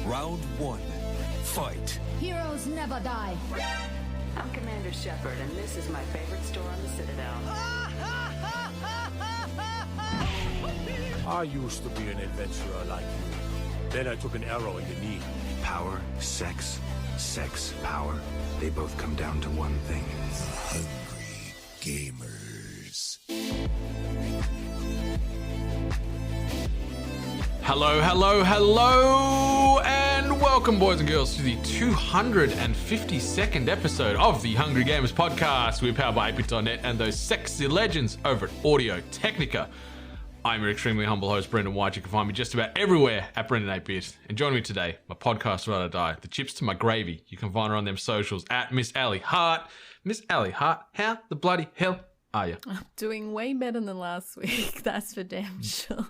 Round one. Fight. Heroes never die. I'm Commander Shepard, and this is my favorite store on the Citadel. I used to be an adventurer like you. Then I took an arrow in the knee. Power, sex, power. They both come down to one thing. Hungry gamers. Hello, and welcome, boys and girls, to the 252nd episode of the Hungry Gamers podcast. We're powered by ATEBIT.net and those sexy legends over at Audio Technica. I'm your extremely humble host, Brendan White. You can find me just about everywhere at Brendan 8-Bit. And joining me today, my podcast Ride or Die, the chips to my gravy. You can find her on them socials at Miss Allie Hart. Miss Allie Hart, how the bloody hell are you? I'm doing way better than last week. That's for damn sure.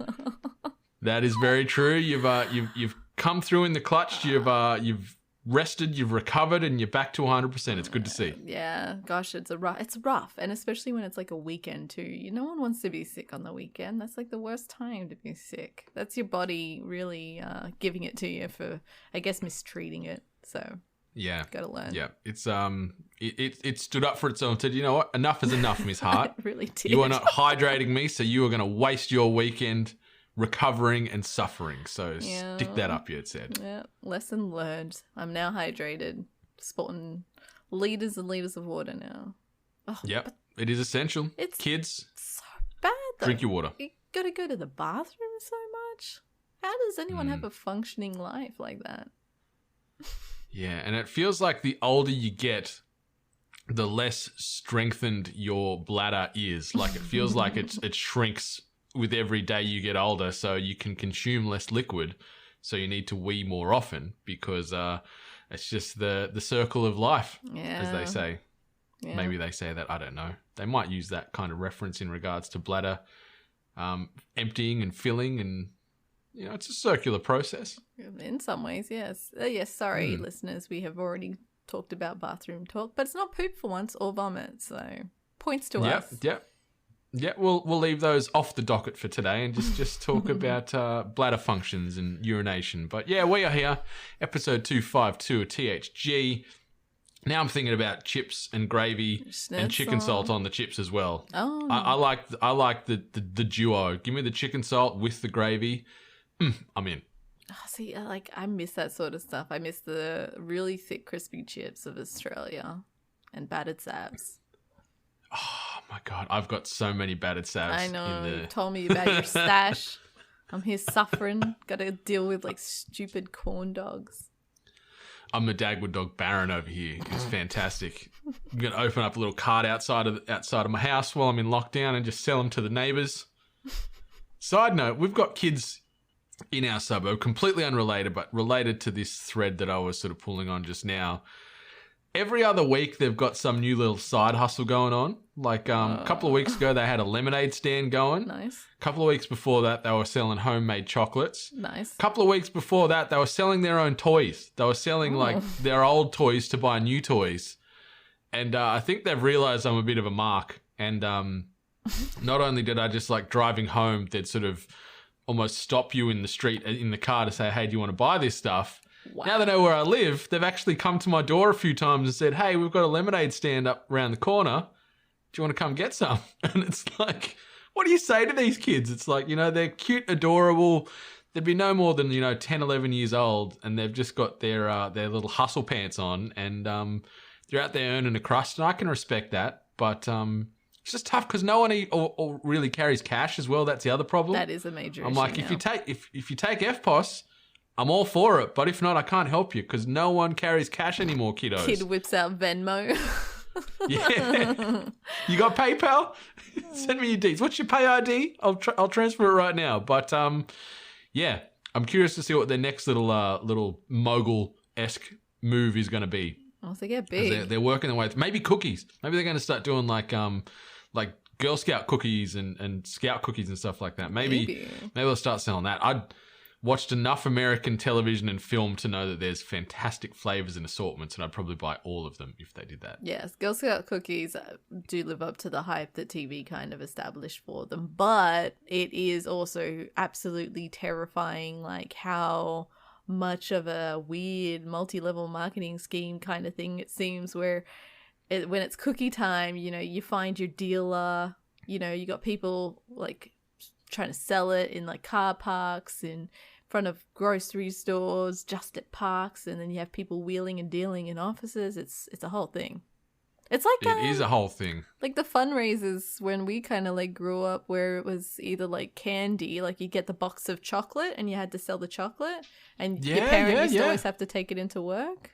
That is very true. You've come through in the clutch. You've rested, you've recovered, and you're back to 100%. It's good to see. Yeah, gosh, it's rough, and especially when it's like a weekend too. No one wants to be sick on the weekend. That's like the worst time to be sick. That's your body really giving it to you for, I guess, mistreating it. So yeah, gotta learn. Yeah, it's it stood up for itself and said, you know what, enough is enough, Miss Hart. It really did. You are not hydrating me, so you are going to waste your weekend recovering and suffering. So stick that up you, it said. Yeah, lesson learned. I'm now hydrated, sporting liters and liters of water now. Oh, yep, it is essential. It's kids, so bad though. Drink your water. You gotta go to the bathroom so much. How does anyone have a functioning life like that? Yeah, and it feels like the older you get, the less strengthened your bladder is. Like it feels like it shrinks with every day you get older, so you can consume less liquid, so you need to wee more often because it's just the circle of life, as they say. Yeah. Maybe they say that, I don't know. They might use that kind of reference in regards to bladder emptying and filling, and it's a circular process. In some ways, yes. Yes, sorry, listeners, we have already talked about bathroom talk, but it's not poop for once or vomit, so points to us. Yeah, we'll leave those off the docket for today and just talk about bladder functions and urination. But yeah, we are here, episode 252 of THG. Now I'm thinking about chips and gravy and chicken salt on the chips as well. Oh, I like the duo. Give me the chicken salt with the gravy. I'm in. Oh, see, I miss that sort of stuff. I miss the really thick, crispy chips of Australia and battered sabs. Oh my God, I've got so many battered sabs. I know, you told me about your stash. I'm here suffering. Got to deal with stupid corn dogs. I'm the Dagwood dog Baron over here. It's fantastic. I'm going to open up a little cart outside of my house while I'm in lockdown and just sell them to the neighbours. Side note, we've got kids in our suburb, completely unrelated, but related to this thread that I was sort of pulling on just now. Every other week, they've got some new little side hustle going on. Like a couple of weeks ago, they had a lemonade stand going. Nice. A couple of weeks before that, they were selling homemade chocolates. Nice. A couple of weeks before that, they were selling their own toys. They were selling their old toys to buy new toys. And I think they've realized I'm a bit of a mark. And not only did I just driving home, they'd sort of almost stop you in the street, in the car to say, hey, do you want to buy this stuff? Wow. Now they know where I live. They've actually come to my door a few times and said, hey, we've got a lemonade stand up around the corner. Do you want to come get some? And it's like, what do you say to these kids? It's like, they're cute, adorable. They'd be no more than, 10, 11 years old. And they've just got their little hustle pants on. And they're out there earning a crust. And I can respect that. But it's just tough because no one or really carries cash as well. That's the other problem. That is a major I'm issue like, now. if you take FPOS, I'm all for it, but if not, I can't help you because no one carries cash anymore, kiddos. Kid whips out Venmo. Yeah. You got PayPal? Send me your deeds. What's your pay ID? I'll transfer it right now. But yeah, I'm curious to see what their next little mogul-esque move is going to be. Oh, so get big. They're working their way. Maybe cookies. Maybe they're going to start doing like Girl Scout cookies and Scout cookies and stuff like that. Maybe they'll start selling that. I'd watched enough American television and film to know that there's fantastic flavors and assortments, and I'd probably buy all of them if they did that. Yes, Girl Scout cookies do live up to the hype that TV kind of established for them, but it is also absolutely terrifying, like how much of a weird multi-level marketing scheme kind of thing, it seems, where when it's cookie time, you know, you find your dealer, you know, you got people like trying to sell it in like car parks, in front of grocery stores, just at parks, and then you have people wheeling and dealing in offices. It's a whole thing. It's like It is a whole thing. like the fundraisers when we kind of like grew up, where it was either like candy, like you get the box of chocolate and you had to sell the chocolate, and your parent used to always have to take it into work.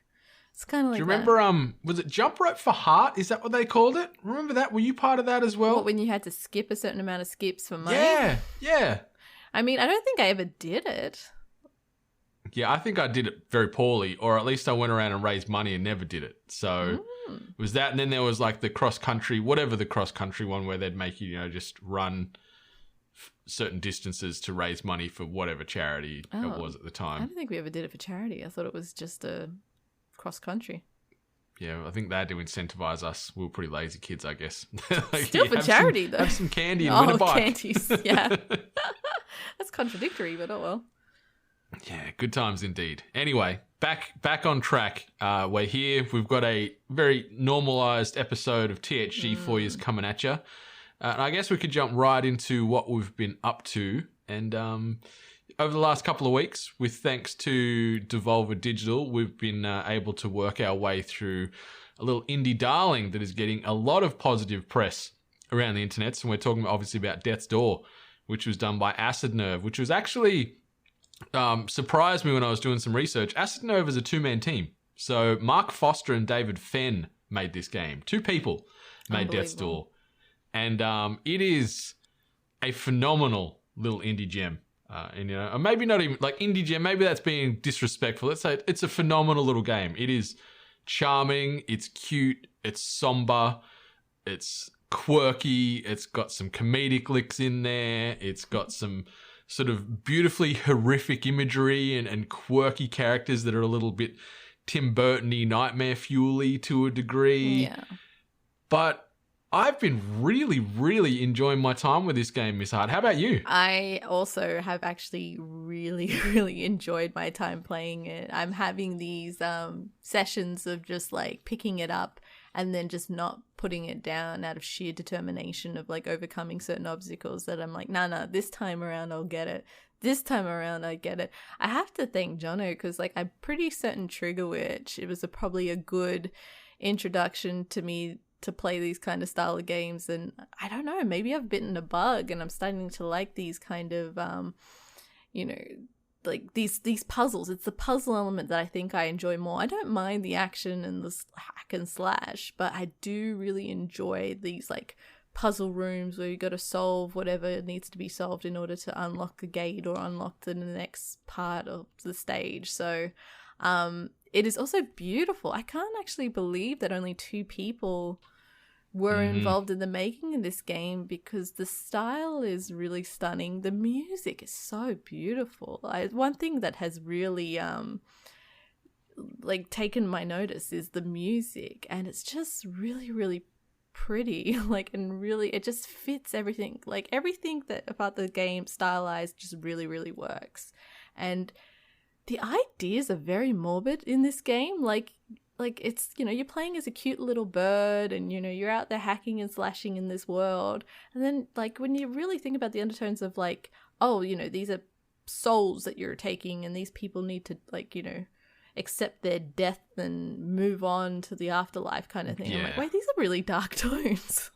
It's kind of like Do you remember, was it Jump Rope for Heart? Is that what they called it? Remember that? Were you part of that as well? What, when you had to skip a certain amount of skips for money? Yeah. I mean, I don't think I ever did it. Yeah, I think I did it very poorly, or at least I went around and raised money and never did it. So it was that, and then there was like the cross-country, whatever the cross-country one, where they'd make you, just run certain distances to raise money for whatever charity it was at the I time. don't think we ever did it for charity. I thought it was just a cross-country. Yeah, I think they had to incentivize us. We were pretty lazy kids, I guess. Still for charity, though. Have some candy and win a bike. Candies, yeah. That's contradictory, but oh well. Yeah, good times indeed. Anyway, back on track. We're here. We've got a very normalized episode of THG for you coming at you. And I guess we could jump right into what we've been up to. And over the last couple of weeks, with thanks to Devolver Digital, we've been able to work our way through a little indie darling that is getting a lot of positive press around the internet. And we're talking obviously about Death's Door, which was done by Acid Nerve, which was actually... surprised me when I was doing some research. Acid Nerve is a two-man team. So Mark Foster and David Fenn made this game. Two people made Death's Door. And it is a phenomenal little indie gem. And maybe not even like indie gem, maybe that's being disrespectful. Let's say it's a phenomenal little game. It is charming, it's cute, it's somber, it's quirky, it's got some comedic licks in there, it's got some sort of beautifully horrific imagery and quirky characters that are a little bit Tim Burton-y, nightmare fuel-y to a degree. Yeah. But I've been really, really enjoying my time with this game, Miss Hart. How about you? I also have actually really, really enjoyed my time playing it. I'm having these sessions of just like picking it up and then just not putting it down out of sheer determination of like overcoming certain obstacles that I'm like, nah, this time around I'll get it. This time around I get it. I have to thank Jono because like I'm pretty certain Trigger Witch, it was probably a good introduction to me to play these kind of style of games. And I don't know, maybe I've bitten a bug and I'm starting to like these kind of, like these puzzles. It's the puzzle element that I think I enjoy more. I don't mind the action and the hack and slash, but I do really enjoy these like puzzle rooms where you got to solve whatever needs to be solved in order to unlock a gate or unlock the next part of the stage. So it is also beautiful. I can't actually believe that only 2 people were involved in the making of this game because the style is really stunning. The music is so beautiful. One thing that has really taken my notice is the music, and it's just really, really pretty. And really it just fits everything. Like everything that about the game stylized just really, really works. And the ideas are very morbid in this game. Like it's, you're playing as a cute little bird and, you're out there hacking and slashing in this world. And then, like, when you really think about the undertones of, like, oh, these are souls that you're taking and these people need to, like, accept their death and move on to the afterlife kind of thing. Yeah. I'm like, wait, these are really dark tones.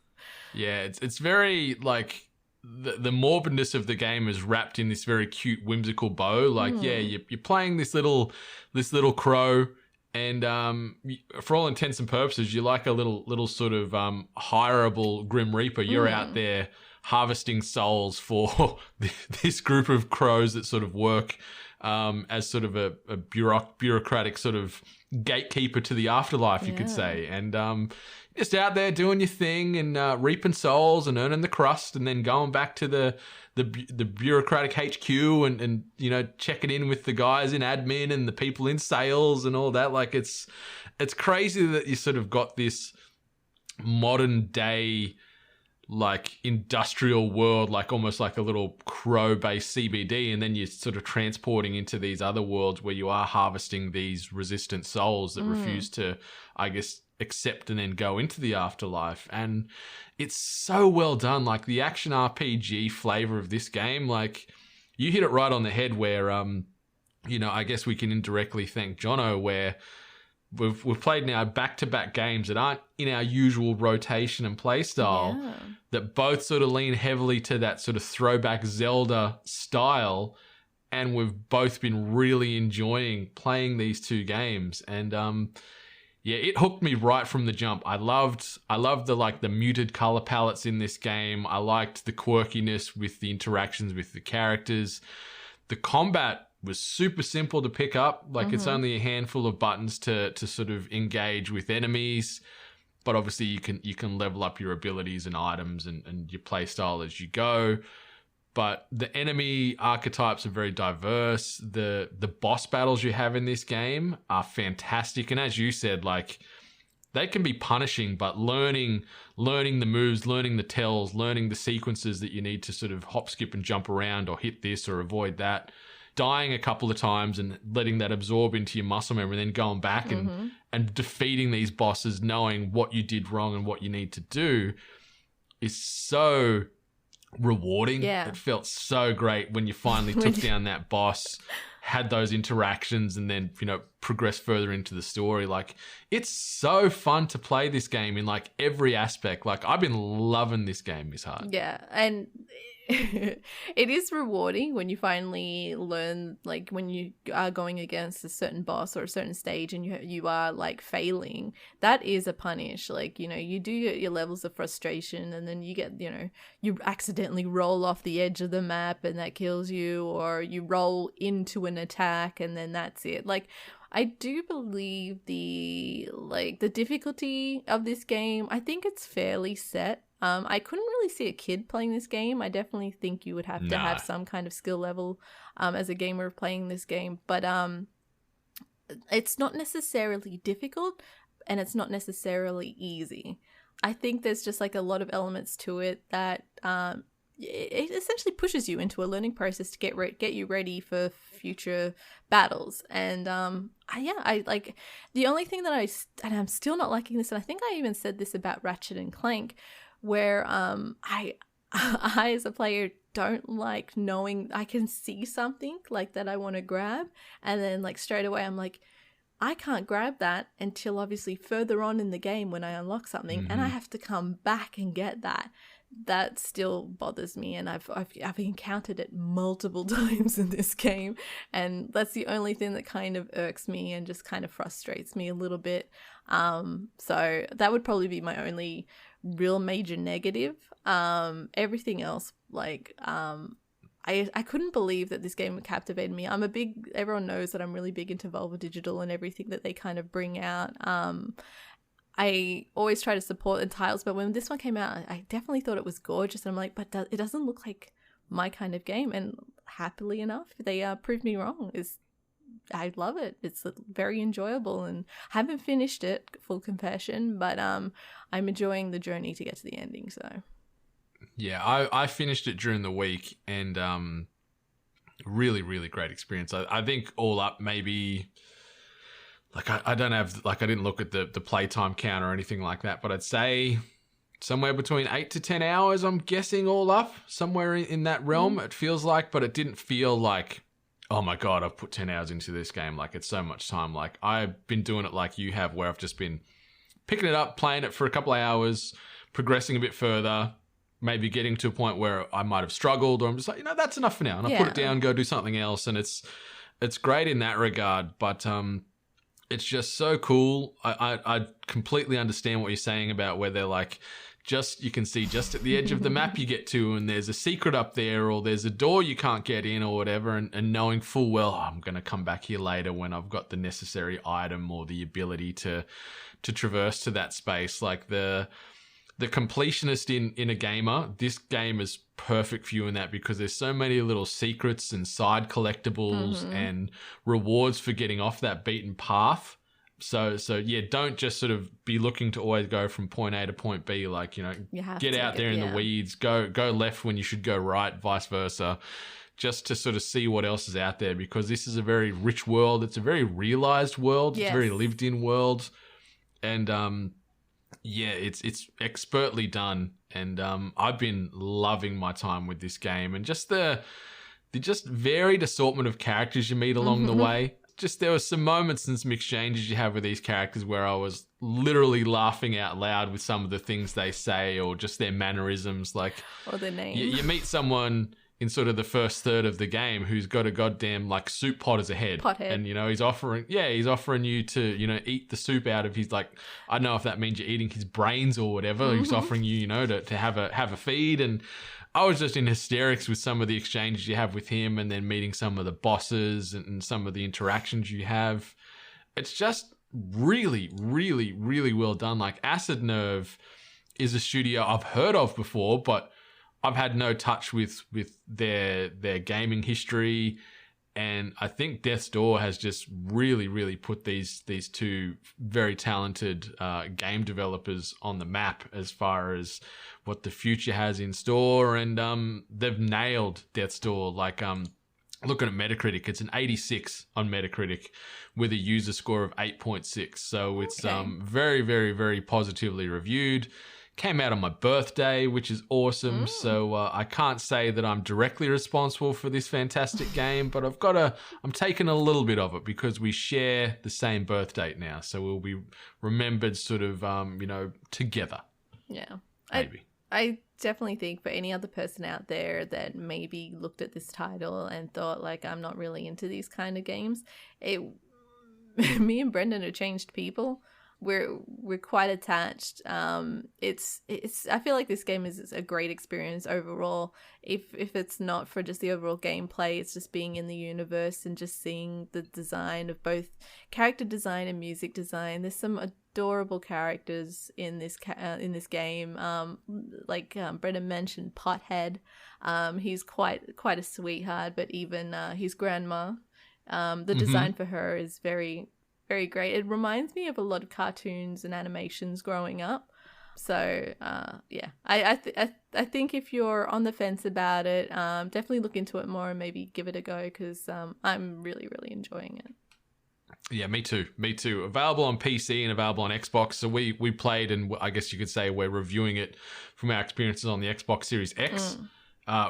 Yeah, it's very, like... The morbidness of the game is wrapped in this very cute, whimsical bow. Like, yeah, you're playing this little crow, and for all intents and purposes, you're like a little sort of hireable Grim Reaper. You're out there harvesting souls for this group of crows that sort of work as sort of a bureaucratic sort of gatekeeper to the afterlife, you could say. And just out there doing your thing and reaping souls and earning the crust, and then going back to the bureaucratic HQ and checking in with the guys in admin and the people in sales and all that. Like it's crazy that you sort of got this modern day like industrial world, like almost like a little crow-based CBD, and then you're sort of transporting into these other worlds where you are harvesting these resistant souls that refuse to, I guess, accept and then go into the afterlife. And it's so well done. Like the action RPG flavor of this game, like you hit it right on the head where, I guess we can indirectly thank Jono, where we've played now back-to-back games that aren't in our usual rotation and play style, that both sort of lean heavily to that sort of throwback Zelda style, and we've both been really enjoying playing these two games. And it hooked me right from the jump. I loved the muted color palettes in this game. I liked the quirkiness with the interactions with the characters. The combat was super simple to pick up. Like it's only a handful of buttons to sort of engage with enemies, but obviously you can level up your abilities and items and your play style as you go. But the enemy archetypes are very diverse. The boss battles you have in this game are fantastic, and as you said, like they can be punishing, but learning the moves, learning the tells, learning the sequences that you need to sort of hop, skip, and jump around or hit this or avoid that, dying a couple of times and letting that absorb into your muscle memory, and then going back and defeating these bosses, knowing what you did wrong and what you need to do, is so rewarding. It felt so great when you finally took down that boss, had those interactions, and then progress further into the story. Like it's so fun to play this game in like every aspect. Like I've been loving this game, Miss Hart. And it is rewarding when you finally learn, like when you are going against a certain boss or a certain stage and you are like failing. That is a punish. Like, you do your levels of frustration, and then you get, you accidentally roll off the edge of the map and that kills you, or you roll into an attack and then that's it. Like, I do believe the difficulty of this game, I think it's fairly set. I couldn't really see a kid playing this game. I definitely think you would have to have some kind of skill level as a gamer of playing this game. But it's not necessarily difficult, and it's not necessarily easy. I think there's just like a lot of elements to it that it essentially pushes you into a learning process to get you ready for future battles. And I like the only thing that and I'm still not liking this, and I think I even said this about Ratchet and Clank, where I as a player don't like knowing I can see something like that I want to grab, and then like straight away I'm like, I can't grab that until obviously further on in the game when I unlock something, and I have to come back and get that. That still bothers me, and I've encountered it multiple times in this game, and that's the only thing that kind of irks me and just kind of frustrates me a little bit. So that would probably be my only real major negative. Everything else, like I couldn't believe that this game captivated me. Everyone knows that I'm really big into Volvo Digital and everything that they kind of bring out. I always try to support the titles, but when this one came out, I definitely thought it was gorgeous. And I'm like, but it doesn't look like my kind of game. And happily enough, they proved me wrong. I love it. It's very enjoyable, and I haven't finished it, full confession, but I'm enjoying the journey to get to the ending. So yeah, I finished it during the week, and really, really great experience. I think all up maybe, like I don't have, like I didn't look at the playtime count or anything like that, but I'd say somewhere between 8 to 10 hours, I'm guessing all up, somewhere in that realm, it feels like, but it didn't feel like, oh my God, I've put 10 hours into this game. Like it's so much time. Like I've been doing it like you have, where I've just been picking it up, playing it for a couple of hours, progressing a bit further, maybe getting to a point where I might have struggled, or I'm just like, that's enough for now. And I put it down, go do something else. And it's great in that regard. But it's just so cool. I completely understand what you're saying about where they're like, you can see just at the edge of the map you get to, and there's a secret up there, or there's a door you can't get in or whatever, and knowing full well, I'm going to come back here later when I've got the necessary item or the ability to traverse to that space. Like the completionist in a gamer, this game is perfect for you in that, because there's so many little secrets and side collectibles and rewards for getting off that beaten path So yeah, don't just sort of be looking to always go from point A to point B. Like, you know, get out there in the weeds, go left when you should go right, vice versa, just to sort of see what else is out there, because this is a very rich world. It's a very realized world. It's a very lived in world. And it's expertly done. And I've been loving my time with this game, and just the just varied assortment of characters you meet along the way. Just there were some moments and some exchanges you have with these characters where I was literally laughing out loud with some of the things they say, or just their mannerisms. Like, or their name. You meet someone in sort of the first third of the game who's got a goddamn like soup pot as a head. Pothead. And, you know, he's offering you to, you know, eat the soup out of his, like, I don't know if that means you're eating his brains or whatever. He's offering you, you know, to have a feed. And I was just in hysterics with some of the exchanges you have with him, and then meeting some of the bosses and some of the interactions you have. It's just really, really, really well done. Like, Acid Nerve is a studio I've heard of before, but I've had no touch with their gaming history. And I think Death's Door has just really, really put these two very talented game developers on the map as far as what the future has in store. And they've nailed Death's Door. Like, looking at Metacritic, it's an 86 on Metacritic with a user score of 8.6. So it's very, very, very positively reviewed. Came out on my birthday, which is awesome. So I can't say that I'm directly responsible for this fantastic game, but I'm taking a little bit of it because we share the same birth date now. So we'll be remembered sort of, you know, together. Yeah. Maybe. I definitely think for any other person out there that maybe looked at this title and thought, like, I'm not really into these kind of games, me and Brendan are changed people. We're quite attached. It's I feel like this game is a great experience overall. If it's not for just the overall gameplay, it's just being in the universe and just seeing the design of both character design and music design. There's some adorable characters in this game. Like Brendan mentioned, Pothead. He's quite a sweetheart, but even his grandma. The design for her is very, very great. It reminds me of a lot of cartoons and animations growing up. So I think if you're on the fence about it, definitely look into it more and maybe give it a go, because I'm really, really enjoying it. Yeah, me too. Available on PC and available on Xbox. So we played, and I guess you could say we're reviewing it from our experiences on the Xbox Series X.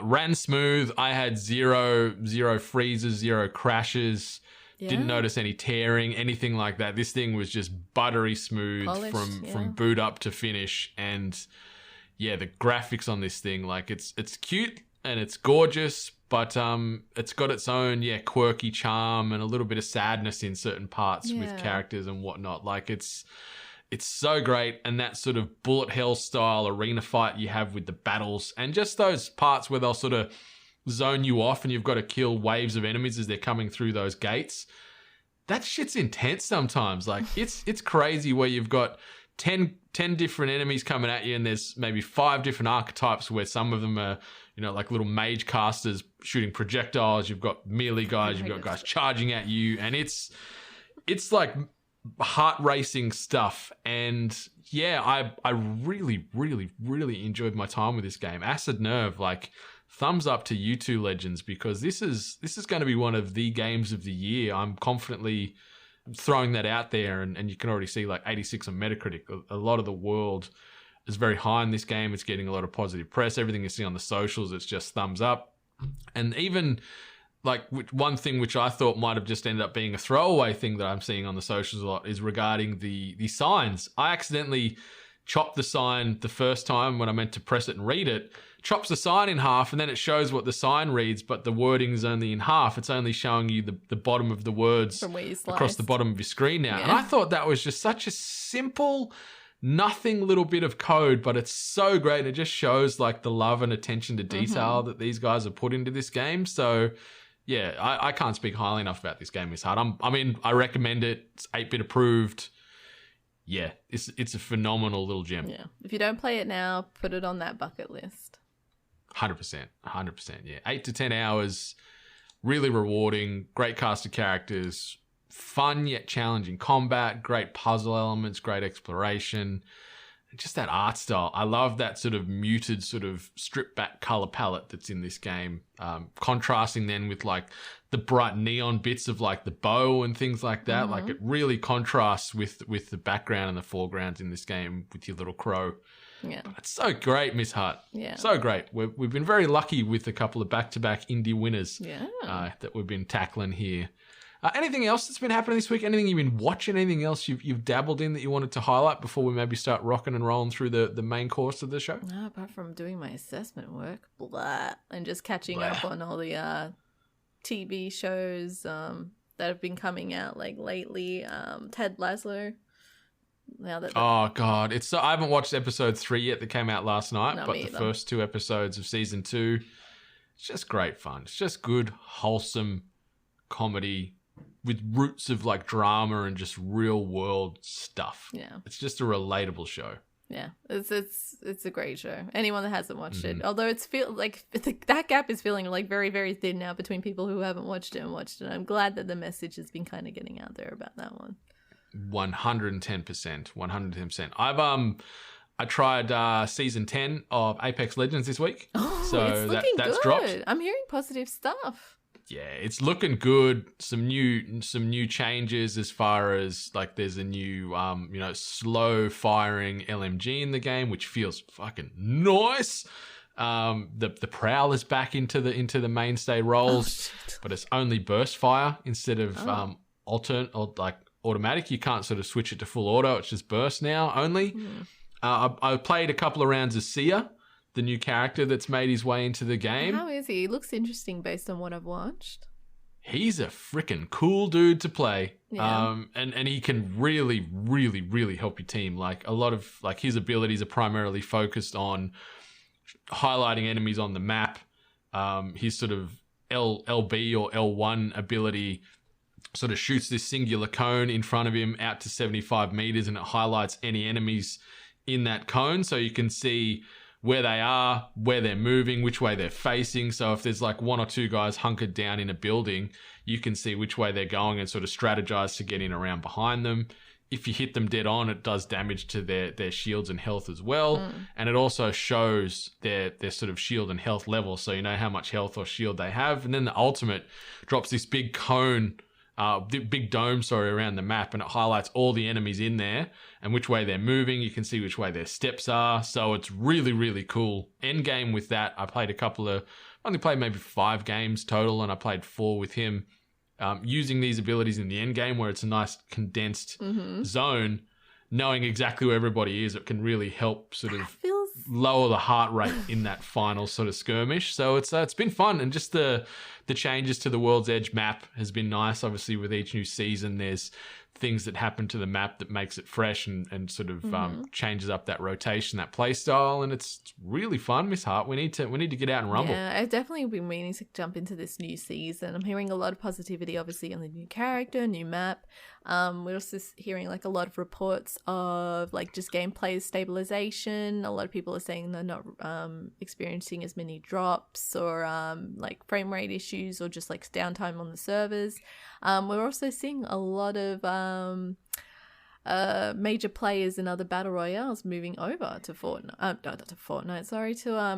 Ran smooth. I had zero freezes, zero crashes. Yeah. Didn't notice any tearing, anything like that. This thing was just buttery smooth from boot up to finish. And yeah, the graphics on this thing, like, it's cute and it's gorgeous, but it's got its own quirky charm and a little bit of sadness in certain parts with characters and whatnot. Like, it's so great. And that sort of bullet hell style arena fight you have with the battles, and just those parts where they'll sort of zone you off and you've got to kill waves of enemies as they're coming through those gates. That shit's intense sometimes. Like, it's crazy where you've got 10 different enemies coming at you, and there's maybe 5 different archetypes where some of them are, you know, like little mage casters shooting projectiles. You've got melee guys, you've got guys charging at you, and it's like heart racing stuff. And yeah, I really, really, really enjoyed my time with this game. Acid Nerve, like, thumbs up to you two legends, because this is going to be one of the games of the year. I'm confidently throwing that out there, and you can already see, like, 86 on Metacritic. A lot of the world is very high in this game. It's getting a lot of positive press. Everything you see on the socials, it's just thumbs up. And even, like, one thing which I thought might have just ended up being a throwaway thing that I'm seeing on the socials a lot is regarding the signs. I accidentally chopped the sign the first time when I meant to press it and read it. Chops the sign in half, and then it shows what the sign reads, but the wording is only in half. It's only showing you the bottom of the words across the bottom of your screen now. Yeah. And I thought that was just such a simple, nothing little bit of code, but it's so great. It just shows, like, the love and attention to detail that these guys have put into this game. So yeah, I can't speak highly enough about this game. It's hard. I recommend it. It's 8-bit approved. Yeah, it's a phenomenal little gem. Yeah. If you don't play it now, put it on that bucket list. 100%. Yeah. 8 to 10 hours, really rewarding, great cast of characters, fun yet challenging combat, great puzzle elements, great exploration. Just that art style. I love that sort of muted, sort of stripped back color palette that's in this game. Contrasting then with like the bright neon bits of like the bow and things like that. Like it really contrasts with the background and the foregrounds in this game with your little crow. Yeah. But it's so great, Miss Hart. Yeah. So great. We've been very lucky with a couple of back-to-back indie winners Yeah. that we've been tackling here. Anything else that's been happening this week? Anything you've been watching? Anything else you've dabbled in that you wanted to highlight before we maybe start rocking and rolling through the main course of the show? No, apart from doing my assessment work, blah, and just catching up on all the TV shows that have been coming out like lately. Ted Lasso. Now that Oh God, I haven't watched episode 3 yet that came out last night, Not but me the either. first 2 episodes of season 2, it's just great fun. It's just good, wholesome comedy with roots of like drama and just real world stuff. Yeah. It's just a relatable show. Yeah, it's a great show. Anyone that hasn't watched it, although that gap is feeling like very, very thin now between people who haven't watched it and watched it. I'm glad that the message has been kind of getting out there about that one. 110%. I tried season 10 of Apex Legends this week. Oh, so it's looking that's good. dropped. I'm hearing positive stuff. Yeah, it's looking good. Some new changes as far as like there's a new slow firing LMG in the game, which feels fucking nice. The prowl is back into the mainstay roles, but it's only burst fire instead of alternate or like automatic. You can't sort of switch it to full auto. It's just burst now only. I played a couple of rounds of Sia, the new character that's made his way into the game. How is he? He looks interesting based on what I've watched. He's a freaking cool dude to play. Yeah. And he can really, really, really help your team. Like a lot of like his abilities are primarily focused on highlighting enemies on the map. His sort of LB or L1 ability sort of shoots this singular cone in front of him out to 75 meters, and it highlights any enemies in that cone, so you can see where they are, where they're moving, which way they're facing. So if there's like 1 or 2 guys hunkered down in a building, you can see which way they're going and sort of strategize to get in around behind them. If you hit them dead on, it does damage to their shields and health as well. And it also shows their sort of shield and health level, so you know how much health or shield they have. And then the ultimate drops this big cone, big dome, around the map, and it highlights all the enemies in there and which way they're moving. You can see which way their steps are. So it's really, really cool. End game with that, I played only played maybe 5 games total, and I played 4 with him. Using these abilities in the end game where it's a nice condensed zone, knowing exactly where everybody is, it can really help sort of lower the heart rate in that final sort of skirmish. So it's been fun, and just the changes to the World's Edge map has been nice. Obviously, with each new season, there's things that happen to the map that makes it fresh and sort of changes up that rotation, that play style, and it's really fun, Miss Hart. We need to get out and rumble. Yeah, I've definitely been meaning to jump into this new season. I'm hearing a lot of positivity, obviously, on the new character, new map. We're also hearing like a lot of reports of like just gameplay stabilization. A lot of people are saying they're not experiencing as many drops or like frame rate issues or just like downtime on the servers. We're also seeing a lot of major players in other battle royales moving over to to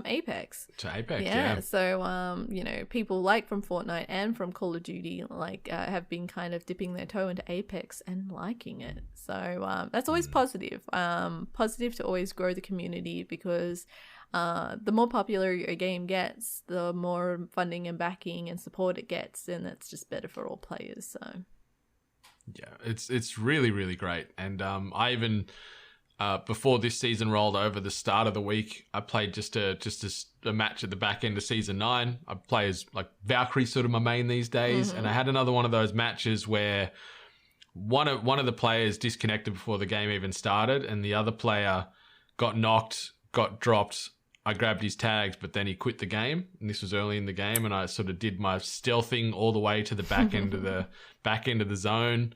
Apex. To Apex, Yeah. So, people like from Fortnite and from Call of Duty, have been kind of dipping their toe into Apex and liking it. So, that's always positive. Positive to always grow the community, because the more popular a game gets, the more funding and backing and support it gets, and that's just better for all players. So. Yeah, it's really, really great. And I even before this season rolled over, the start of the week, I played just a match at the back end of season 9. I play as like Valkyrie, sort of my main these days, and I had another one of those matches where one of the players disconnected before the game even started, and the other player got knocked, got dropped. I grabbed his tags, but then he quit the game, and this was early in the game, and I sort of did my stealthing all the way to the back end of the zone,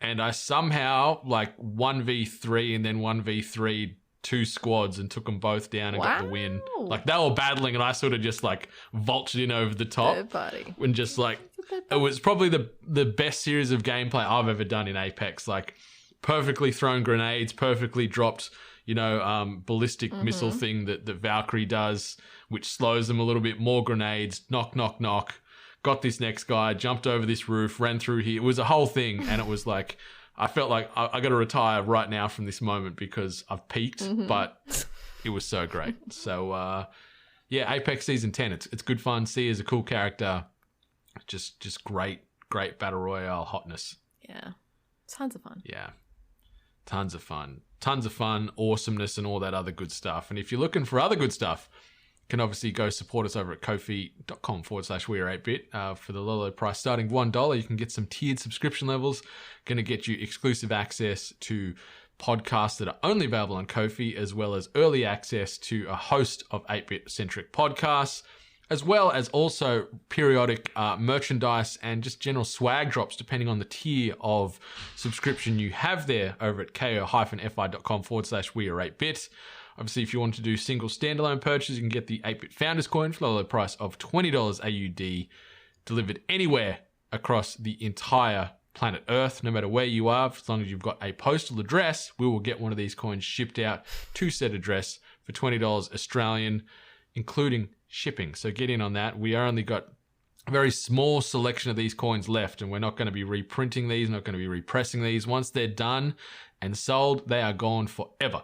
and I somehow like 1v3 and then 1v3 two squads and took them both down and got the win. Like, they were battling and I sort of just like vultured in over the top. Third party. And just like, it was probably the best series of gameplay I've ever done in Apex. Like, perfectly thrown grenades, perfectly dropped, ballistic missile thing that Valkyrie does, which slows them a little bit. More grenades, knock, knock, knock. Got this next guy, jumped over this roof, ran through here. It was a whole thing. And it was like, I felt like I got to retire right now from this moment because I've peaked, but it was so great. So, Apex Season 10, it's good fun. C is a cool character. Just great Battle Royale hotness. Yeah. Tons of fun. Yeah. Tons of fun, awesomeness, and all that other good stuff. And if you're looking for other good stuff, you can obviously go support us over at ko-fi.com/weare8bit. For the low price starting $1, you can get some tiered subscription levels. Going to get you exclusive access to podcasts that are only available on Ko-fi, as well as early access to a host of 8-bit-centric podcasts, as well as also periodic merchandise and just general swag drops depending on the tier of subscription you have there over at ko-fi.com/weare8bit. Obviously, if you want to do single standalone purchases, you can get the 8-bit Founders Coin for the low price of $20 AUD, delivered anywhere across the entire planet Earth, no matter where you are. As long as you've got a postal address, we will get one of these coins shipped out to said address for $20 Australian, including shipping. So get in on that. We only got a very small selection of these coins left, and we're not going to be reprinting these, not going to be repressing these. Once they're done and sold, they are gone forever.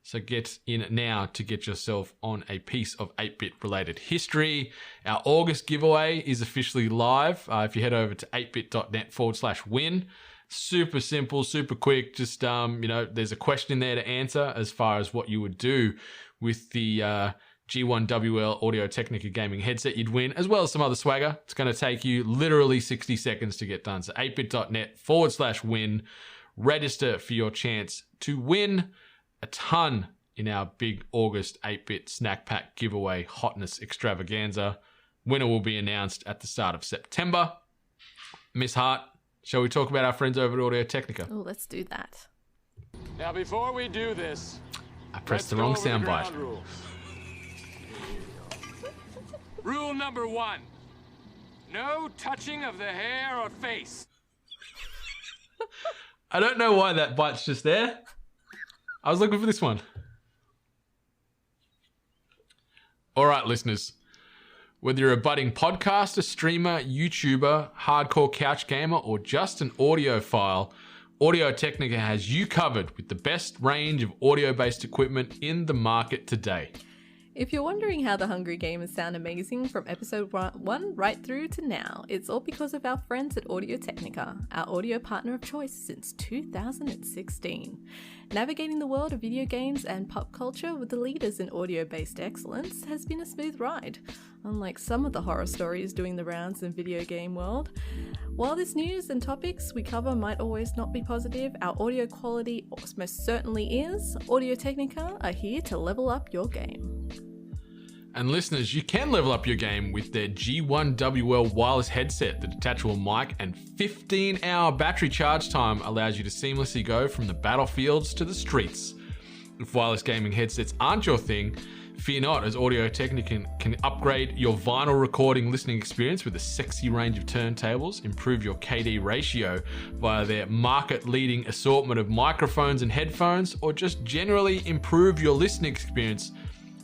So get in now to get yourself on a piece of 8-bit related history. Our August giveaway is officially live. If you head over to 8bit.net/win, super simple, super quick. Just, there's a question there to answer as far as what you would do with the G1WL Audio-Technica gaming headset you'd win, as well as some other swagger. It's going to take you literally 60 seconds to get done. So 8bit.net/win. Register for your chance to win a ton in our big August 8-bit snack pack giveaway hotness extravaganza. Winner will be announced at the start of September. Miss Hart, shall we talk about our friends over at Audio-Technica? Oh, let's do that. Now, before we do this, I pressed the wrong soundbite. Rule number 1. No touching of the hair or face. I don't know why that bite's just there. I was looking for this one. All right, listeners. Whether you're a budding podcaster, streamer, YouTuber, hardcore couch gamer, or just an audiophile, Audio-Technica has you covered with the best range of audio-based equipment in the market today. If you're wondering how the Hungry Gamers sound amazing from episode 1 right through to now, it's all because of our friends at Audio-Technica, our audio partner of choice since 2016. Navigating the world of video games and pop culture with the leaders in audio-based excellence has been a smooth ride, unlike some of the horror stories doing the rounds in video game world. While this news and topics we cover might always not be positive, our audio quality most certainly is. Audio-Technica are here to level up your game. And listeners, you can level up your game with their G1WL wireless headset. The detachable mic and 15-hour battery charge time allows you to seamlessly go from the battlefields to the streets. If wireless gaming headsets aren't your thing, fear not, as Audio-Technica can upgrade your vinyl recording listening experience with a sexy range of turntables, improve your KD ratio via their market-leading assortment of microphones and headphones, or just generally improve your listening experience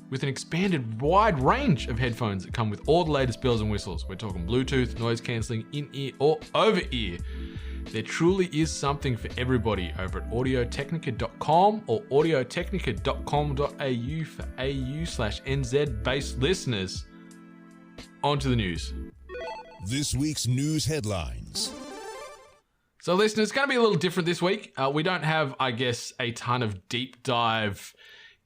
with an expanded wide range of headphones that come with all the latest bells and whistles. We're talking Bluetooth, noise cancelling, in-ear or over-ear. There truly is something for everybody over at audiotechnica.com or audiotechnica.com.au for AU/NZ based listeners. On to the news. This week's news headlines. So listeners, it's going to be a little different this week. We don't have, I guess, a ton of deep dive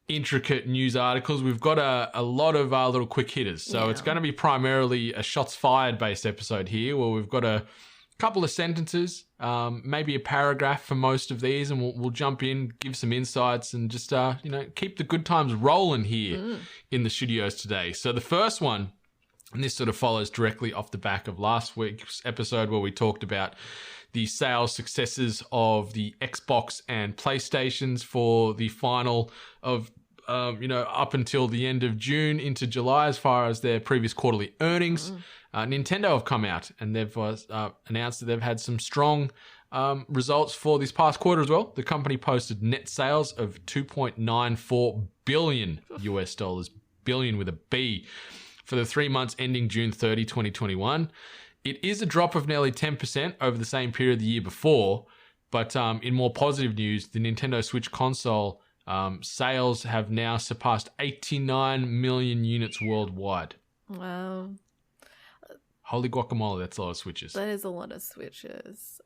intricate news articles. We've got a lot of little quick hitters. So It's going to be primarily a shots fired based episode here, where we've got a couple of sentences, maybe a paragraph for most of these, and we'll jump in, give some insights, and just keep the good times rolling here in the studios today. So the first one And this sort of follows directly off the back of last week's episode where we talked about the sales successes of the Xbox and PlayStations for the final of, up until the end of June into July as far as their previous quarterly earnings. Nintendo have come out and they've announced that they've had some strong results for this past quarter as well. The company posted net sales of $2.94 billion US dollars, billion with a B, for the 3 months ending June 30, 2021. It is a drop of nearly 10% over the same period the year before, but in more positive news, the Nintendo Switch console sales have now surpassed 89 million units worldwide. Wow. Holy guacamole, that's a lot of Switches. That is a lot of Switches.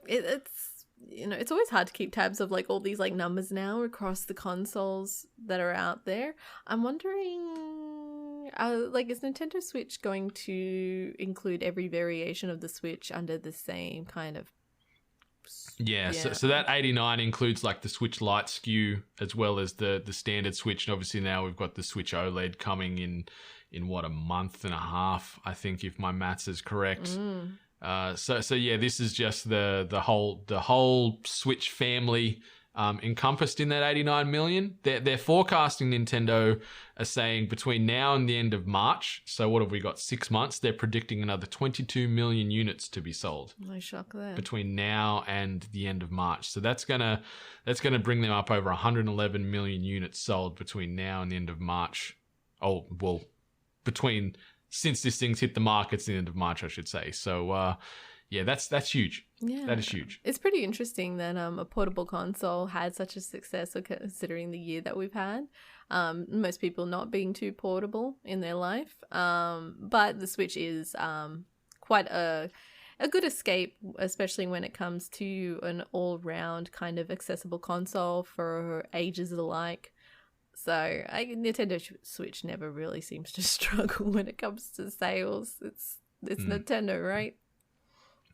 It's always hard to keep tabs of like all these like numbers now across the consoles that are out there. I'm wondering, is Nintendo Switch going to include every variation of the Switch under the same kind of? Yeah. So that 89 includes like the Switch Lite SKU as well as the standard Switch, and obviously now we've got the Switch OLED coming in what, a month and a half, I think, if my maths is correct. So yeah, this is just the whole Switch family encompassed in that 89 million. They're forecasting, Nintendo are saying, between now and the end of March. So what have we got? 6 months. They're predicting another 22 million units to be sold. No shock there. Between now and the end of March. So that's gonna bring them up over 111 million units sold between now and the end of March. Oh well, since this thing's hit the markets the end of March, I should say. So, yeah, that's huge. Yeah, that is huge. It's pretty interesting that a portable console had such a success, considering the year that we've had. Most people not being too portable in their life, but the Switch is quite a good escape, especially when it comes to an all-round kind of accessible console for ages alike. So Nintendo Switch never really seems to struggle when it comes to sales. It's Nintendo, right?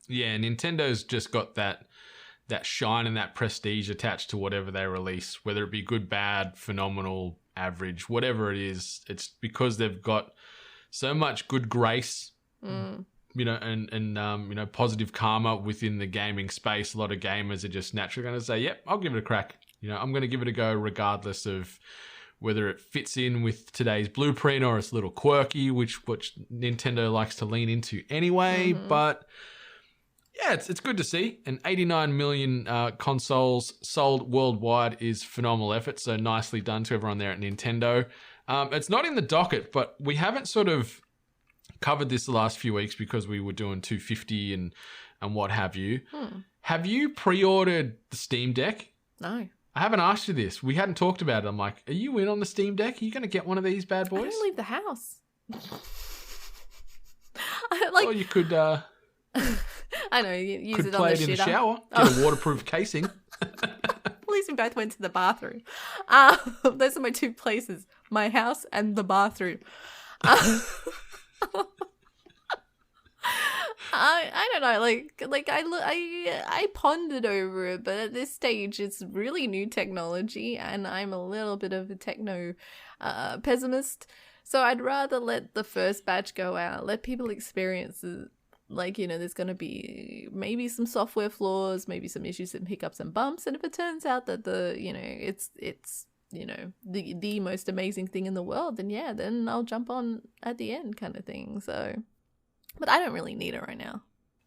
Yeah, Nintendo's just got that shine and that prestige attached to whatever they release, whether it be good, bad, phenomenal, average, whatever it is. It's because they've got so much good grace, and positive karma within the gaming space. A lot of gamers are just naturally going to say, "Yep, I'll give it a crack." I'm going to give it a go regardless of whether it fits in with today's blueprint or it's a little quirky, which Nintendo likes to lean into anyway. But yeah, it's good to see. And 89 million consoles sold worldwide is phenomenal effort. So nicely done to everyone there at Nintendo. It's not in the docket, but we haven't sort of covered this the last few weeks because we were doing 250 and what have you. Have you pre-ordered the Steam Deck? No. I haven't asked you this. We hadn't talked about it. I'm like, are you in on the Steam Deck? Are you going to get one of these bad boys? I don't leave the house. Or you could... I know, use could it play on the it in shitter. the shower. Get a waterproof casing. At least we both went to the bathroom. Those are my two places, my house and the bathroom. I don't know, I pondered over it, but at this stage it's really new technology and I'm a little bit of a techno pessimist, so I'd rather let the first batch go out, let people experience it. There's going to be maybe some software flaws, maybe some issues and hiccups and bumps, and if it turns out that it's the most amazing thing in the world, then I'll jump on at the end kind of thing. So, but I don't really need it right now.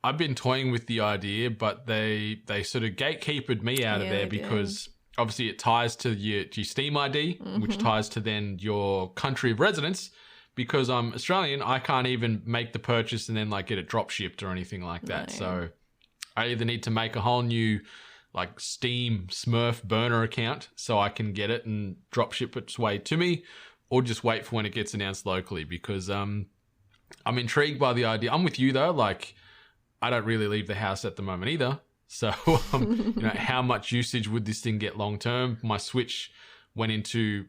I've been toying with the idea, but they sort of gatekeepered me out of there because obviously it ties to your Steam ID, which ties to then your country of residence. Because I'm Australian, I can't even make the purchase and then get it drop shipped or anything like that. No. So I either need to make a whole new Steam Smurf burner account so I can get it and drop ship its way to me, or just wait for when it gets announced locally, because I'm intrigued by the idea. I'm with you though, I don't really leave the house at the moment either. So how much usage would this thing get long term? My Switch went into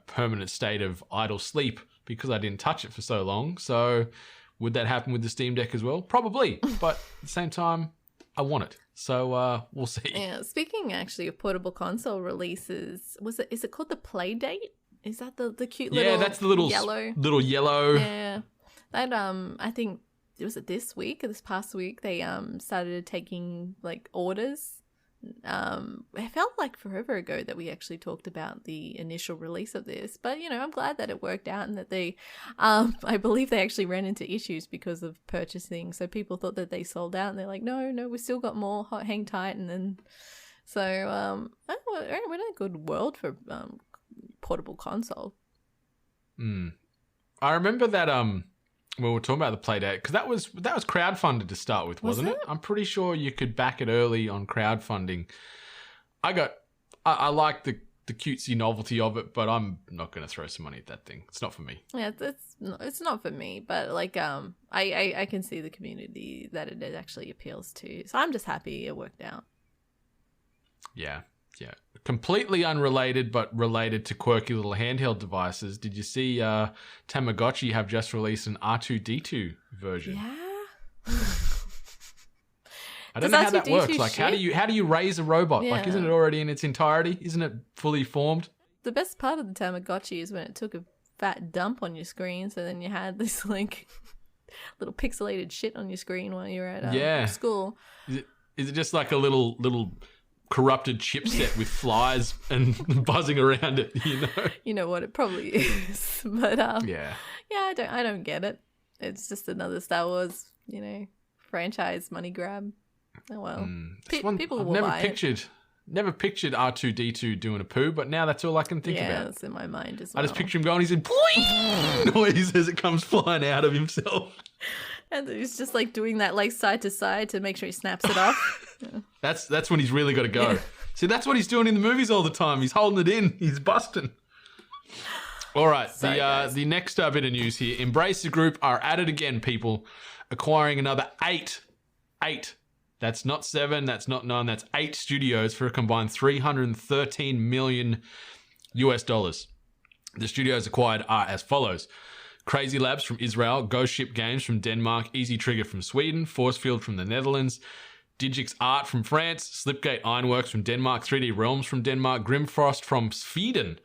permanent state of idle sleep because I didn't touch it for so long. So would that happen with the Steam Deck as well? Probably, but at the same time, I want it. So we'll see. Yeah, speaking actually of portable console releases, is it called the Playdate? Is that the cute little that's the little yellow? Little yellow. Yeah. That I think was it this week or this past week they started taking like orders. It felt like forever ago that we actually talked about the initial release of this, but I'm glad that it worked out and that they I believe they actually ran into issues because of purchasing. So people thought that they sold out and they're like, no, we still got more, hang tight. And then so we're in a good world for portable console. I remember that we were talking about the Playdate, because that was crowdfunded to start with, wasn't it? I'm pretty sure you could back it early on crowdfunding. I like the cutesy novelty of it, but I'm not going to throw some money at that thing. It's not for me. Yeah, it's not for me, but like I can see the community that it actually appeals to. So I'm just happy it worked out. Yeah. Completely unrelated, but related to quirky little handheld devices. Did you see Tamagotchi have just released an R2-D2 version? Yeah. I don't know how that works. Like, shit? how do you raise a robot? Yeah. Like, isn't it already in its entirety? Isn't it fully formed? The best part of the Tamagotchi is when it took a fat dump on your screen, so then you had this like little pixelated shit on your screen while you were at school. Is it just like a little corrupted chipset with flies and buzzing around it, You know what, it probably is. But yeah, I don't get it. It's just another Star Wars, franchise money grab. Oh well. People will buy it. Never pictured R2-D2 doing a poo, but now that's all I can think about. Yeah, that's in my mind as well. I just picture him going, he's in boing noise as it comes flying out of himself. And he's just like doing that like side to side to make sure he snaps it off. Yeah. That's when he's really got to go. Yeah. See, that's what he's doing in the movies all the time. He's holding it in. He's busting. All right, the next bit of news here. Embracer Group are at it again, people, acquiring another eight. That's not 7, that's not 9, that's 8 studios for a combined $313 million. The studios acquired are as follows. Crazy Labs from Israel, Ghost Ship Games from Denmark, Easy Trigger from Sweden, Forcefield from the Netherlands, Digix Art from France, Slipgate Ironworks from Denmark, 3D Realms from Denmark, Grimfrost from Sweden.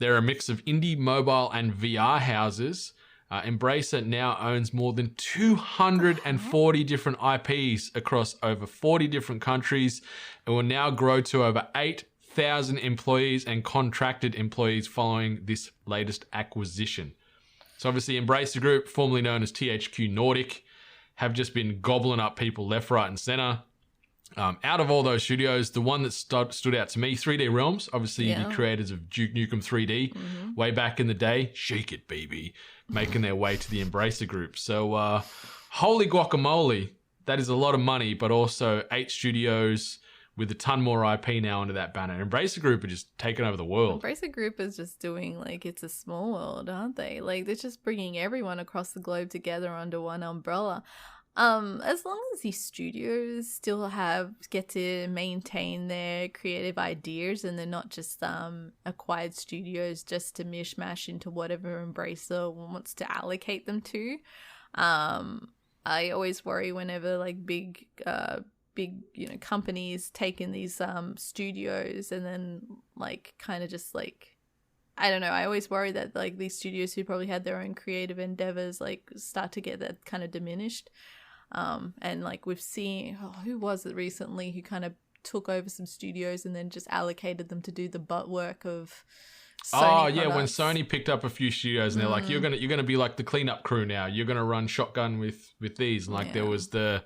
They're a mix of indie, mobile, and VR houses. Embracer now owns more than 240 different IPs across over 40 different countries and will now grow to over 8,000 employees and contracted employees following this latest acquisition. So obviously Embracer Group, formerly known as THQ Nordic, have just been gobbling up people left, right, and center. Out of all those studios, the one that stood out to me, 3D Realms, obviously the creators of Duke Nukem 3D, way back in the day, shake it, baby, making their way to the Embracer Group. So holy guacamole, that is a lot of money, but also 8 studios with a ton more IP now under that banner. Embracer Group are just taking over the world. Embracer Group is just doing like it's a small world, aren't they? Like they're just bringing everyone across the globe together under one umbrella. As long as these studios still get to maintain their creative ideas and they're not just acquired studios just to mishmash into whatever Embracer wants to allocate them to. I always worry whenever like big companies take in these studios and then like kind of just like I don't know, I always worry that like these studios who probably had their own creative endeavors like start to get that kind of diminished. And like we've seen who was it recently who kind of took over some studios and then just allocated them to do the butt work of Sony products. When Sony picked up a few studios and they're like, you're gonna be like the cleanup crew now, you're gonna run shotgun with these, and like there was the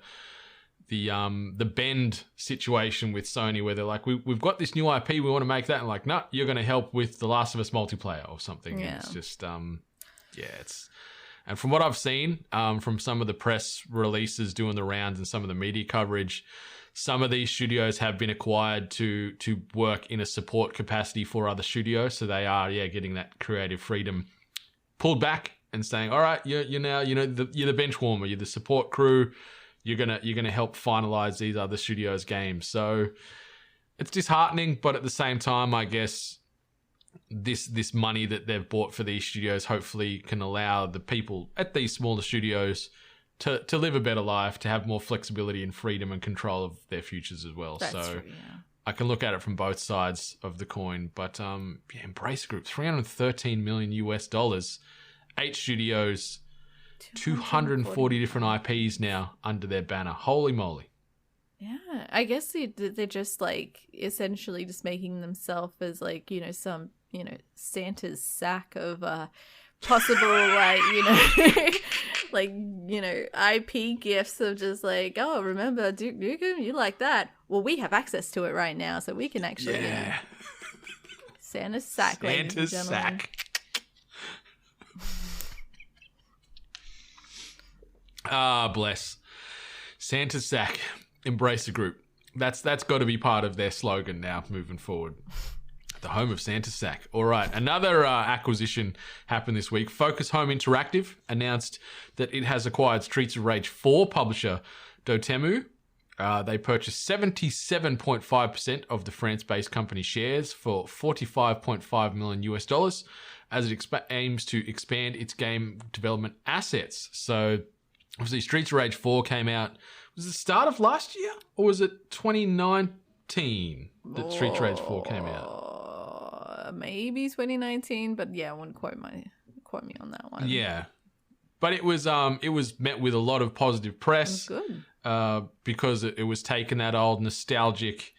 Bend situation with Sony where they're like, we've got this new IP, we want to make that, and like, no, you're going to help with The Last of Us multiplayer or something. Yeah. And it's just, and from what I've seen, from some of the press releases doing the rounds and some of the media coverage, some of these studios have been acquired to work in a support capacity for other studios. So they are, getting that creative freedom pulled back and saying, all right, you're now, you're the bench warmer, you're the support crew. You're gonna help finalize these other studios' games. So it's disheartening, but at the same time, I guess this money that they've bought for these studios hopefully can allow the people at these smaller studios to live a better life, to have more flexibility and freedom and control of their futures as well. That's true, yeah. I can look at it from both sides of the coin. But Embrace Group, $313 million, 8 studios. 240 different IPs now under their banner. Holy moly. Yeah, I guess they're just like essentially just making themselves as like, some, Santa's sack of possible like, like, IP gifts of just like, oh, remember Duke Nukem? You like that? Well, we have access to it right now, so we can actually, Santa's sack, ladies and Santa's gentlemen. sack. Ah, bless. Santa's sack. Embrace the group. That's got to be part of their slogan now moving forward. The home of Santa's sack. All right. Another acquisition happened this week. Focus Home Interactive announced that it has acquired Streets of Rage 4 publisher Dotemu. They purchased 77.5% of the France-based company shares for $45.5 million US as it aims to expand its game development assets. So obviously Streets of Rage 4 came out. Was it the start of last year or was it 2019 that Streets of Rage 4 came out? Maybe 2019, but yeah, I wouldn't quote me on that one. Yeah. But it was met with a lot of positive press. It was good. Because it was taking that old nostalgic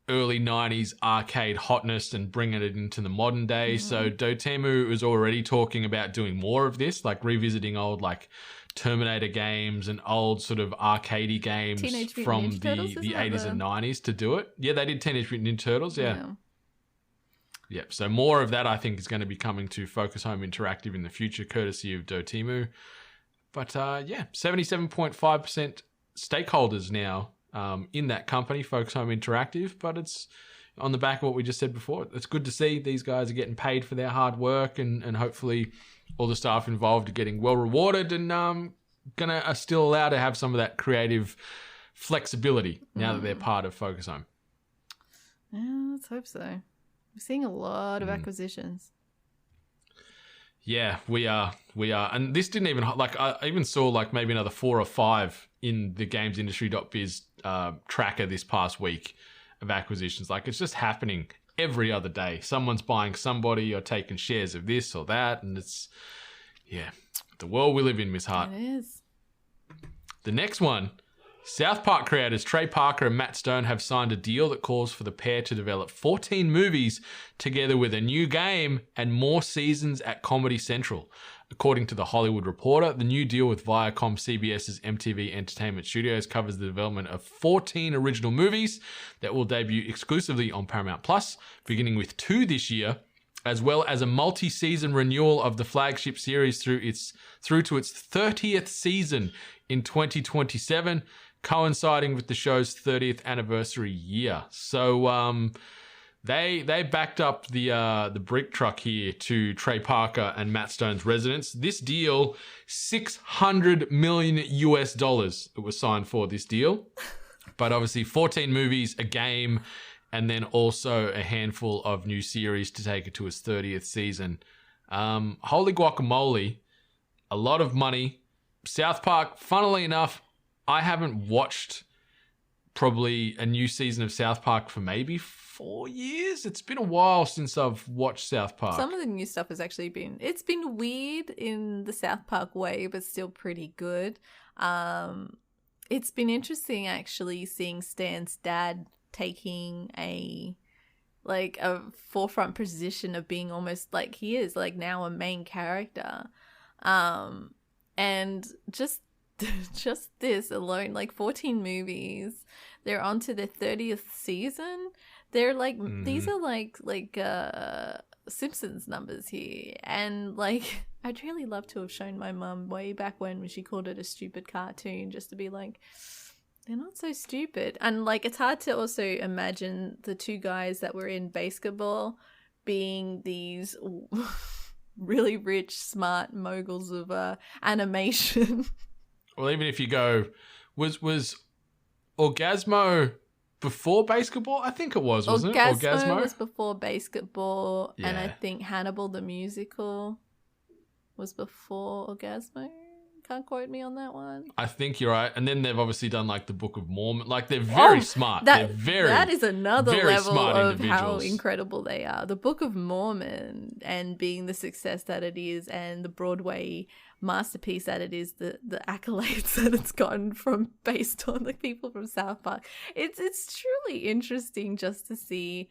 early 90s arcade hotness and bringing it into the modern day. So Dotemu was already talking about doing more of this, like revisiting old like Terminator games and old sort of arcadey games from the 80s and 90s to do it. Yeah, they did Teenage Mutant Ninja Turtles, yeah. Yep, so more of that I think is going to be coming to Focus Home Interactive in the future, courtesy of Dotemu. But 77.5% stakeholders now in that company, Focus Home Interactive, but it's on the back of what we just said before. It's good to see these guys are getting paid for their hard work and hopefully all the staff involved are getting well rewarded and are still allowed to have some of that creative flexibility now that they're part of Focus Home. Yeah, let's hope so. We're seeing a lot of acquisitions. Yeah, we are. And this didn't even, like, I even saw like maybe another 4 or 5 in the gamesindustry.biz tracker this past week of acquisitions. Like, it's just happening every other day. Someone's buying somebody or taking shares of this or that. And it's, the world we live in, Miss Hart. It is. The next one, South Park creators Trey Parker and Matt Stone have signed a deal that calls for the pair to develop 14 movies together with a new game and more seasons at Comedy Central. According to The Hollywood Reporter, the new deal with Viacom CBS's MTV Entertainment Studios covers the development of 14 original movies that will debut exclusively on Paramount Plus, beginning with 2 this year, as well as a multi-season renewal of the flagship series through to its 30th season in 2027. Coinciding with the show's 30th anniversary year. So they backed up the brick truck here to Trey Parker and Matt Stone's residence. This deal, $600 million US it was signed for this deal. But obviously 14 movies, a game, and then also a handful of new series to take it to its 30th season. Holy guacamole, a lot of money. South Park, funnily enough, I haven't watched probably a new season of South Park for maybe 4 years. It's been a while since I've watched South Park. Some of the new stuff has actually been weird in the South Park way, but still pretty good. It's been interesting actually seeing Stan's dad taking a forefront position of being almost like he is like now a main character. And just this alone, like 14 movies, they're on to their 30th season. They're like, these are like Simpsons numbers here. And like, I'd really love to have shown my mum way back when she called it a stupid cartoon, just to be like, they're not so stupid. And like, it's hard to also imagine the 2 guys that were in basketball being these really rich, smart moguls of animation. Well, even if you go, was Orgasmo before basketball? I think it was, wasn't it? Orgasmo was before basketball, and I Yeah. think Hannibal the musical was before Orgasmo, Can't quote me on that one. I think you're right. And then they've obviously done like the Book of Mormon. Like they're very smart. That is another level of how individuals. Incredible they are. The Book of Mormon and being the success that it is, and the Broadway masterpiece that it is, the accolades that it's gotten from based on the people from South Park. It's truly interesting just to see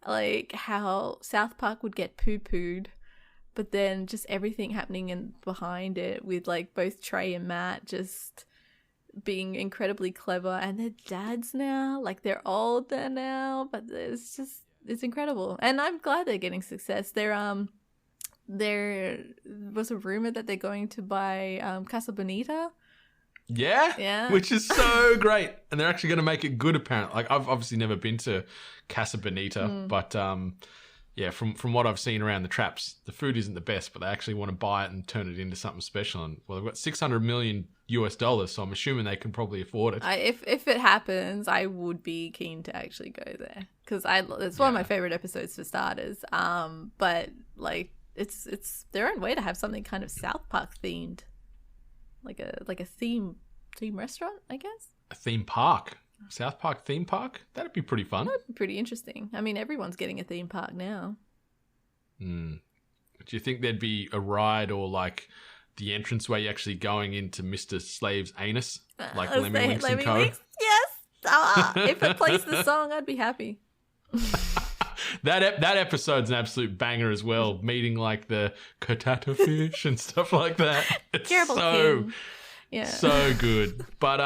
like how South Park would get poo-pooed, but then just everything happening in behind it with like both Trey and Matt just being incredibly clever, and they're dads now, like they're older now, but it's incredible. And I'm glad they're getting success. There was a rumor that they're going to buy Casa Bonita. Yeah, which is so great, and they're actually going to make it good. Apparently, like I've obviously never been to Casa Bonita, but yeah, from what I've seen around the traps, the food isn't the best, but they actually want to buy it and turn it into something special. And well, they've got $600 million, so I'm assuming they can probably afford it. If it happens, I would be keen to actually go there because it's one of my favorite episodes for starters. But like it's their own way to have something kind of South Park themed. Like a theme restaurant, I guess. A theme park. South Park theme park? That'd be pretty fun. That'd be pretty interesting. I mean, everyone's getting a theme park now. Do you think there'd be a ride or like the entranceway actually going into Mr. Slave's anus? Like Lemmy Winks and Co? Yes! If it plays the song, I'd be happy. That episode's an absolute banger as well, meeting like the Kotata fish and stuff like that. It's so good. But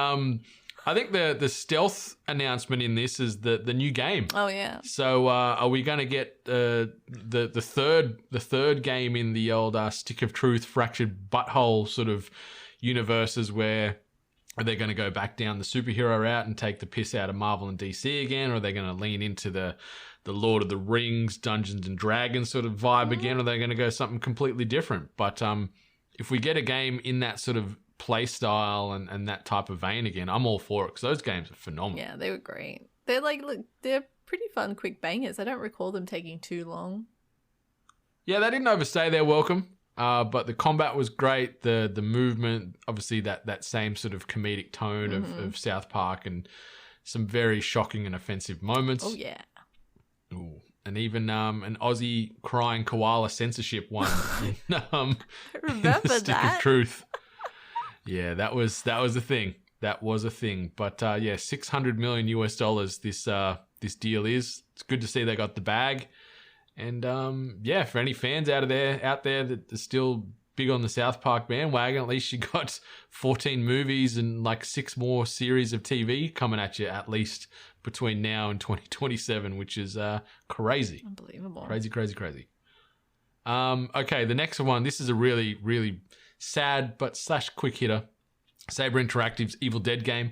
I think the stealth announcement in this is the new game. Oh yeah. So are we going to get the third game in the old Stick of Truth Fractured Butthole sort of universes where are they going to go back down the superhero route and take the piss out of Marvel and DC again, or are they going to lean into the Lord of the Rings, Dungeons and Dragons sort of vibe again, or are they going to go something completely different? But if we get a game in that sort of play style and that type of vein again, I'm all for it because those games are phenomenal. Yeah, they were great. They're they're pretty fun, quick bangers. I don't recall them taking too long. Yeah, they didn't overstay their welcome, but the combat was great. The movement, obviously that same sort of comedic tone of South Park, and some very shocking and offensive moments. Oh yeah. Ooh. And even an Aussie crying koala censorship one. Remember Stick that? of Truth. Yeah, that was a thing. That was a thing. But yeah, $600 million this deal is. It's good to see they got the bag. And yeah, for any fans out there that are still big on the South Park bandwagon, at least you got 14 movies and like 6 more series of TV coming at you at least between now and 2027, which is crazy. Unbelievable. Crazy. Okay, the next one. This is a really, really sad but / quick hitter. Saber Interactive's Evil Dead game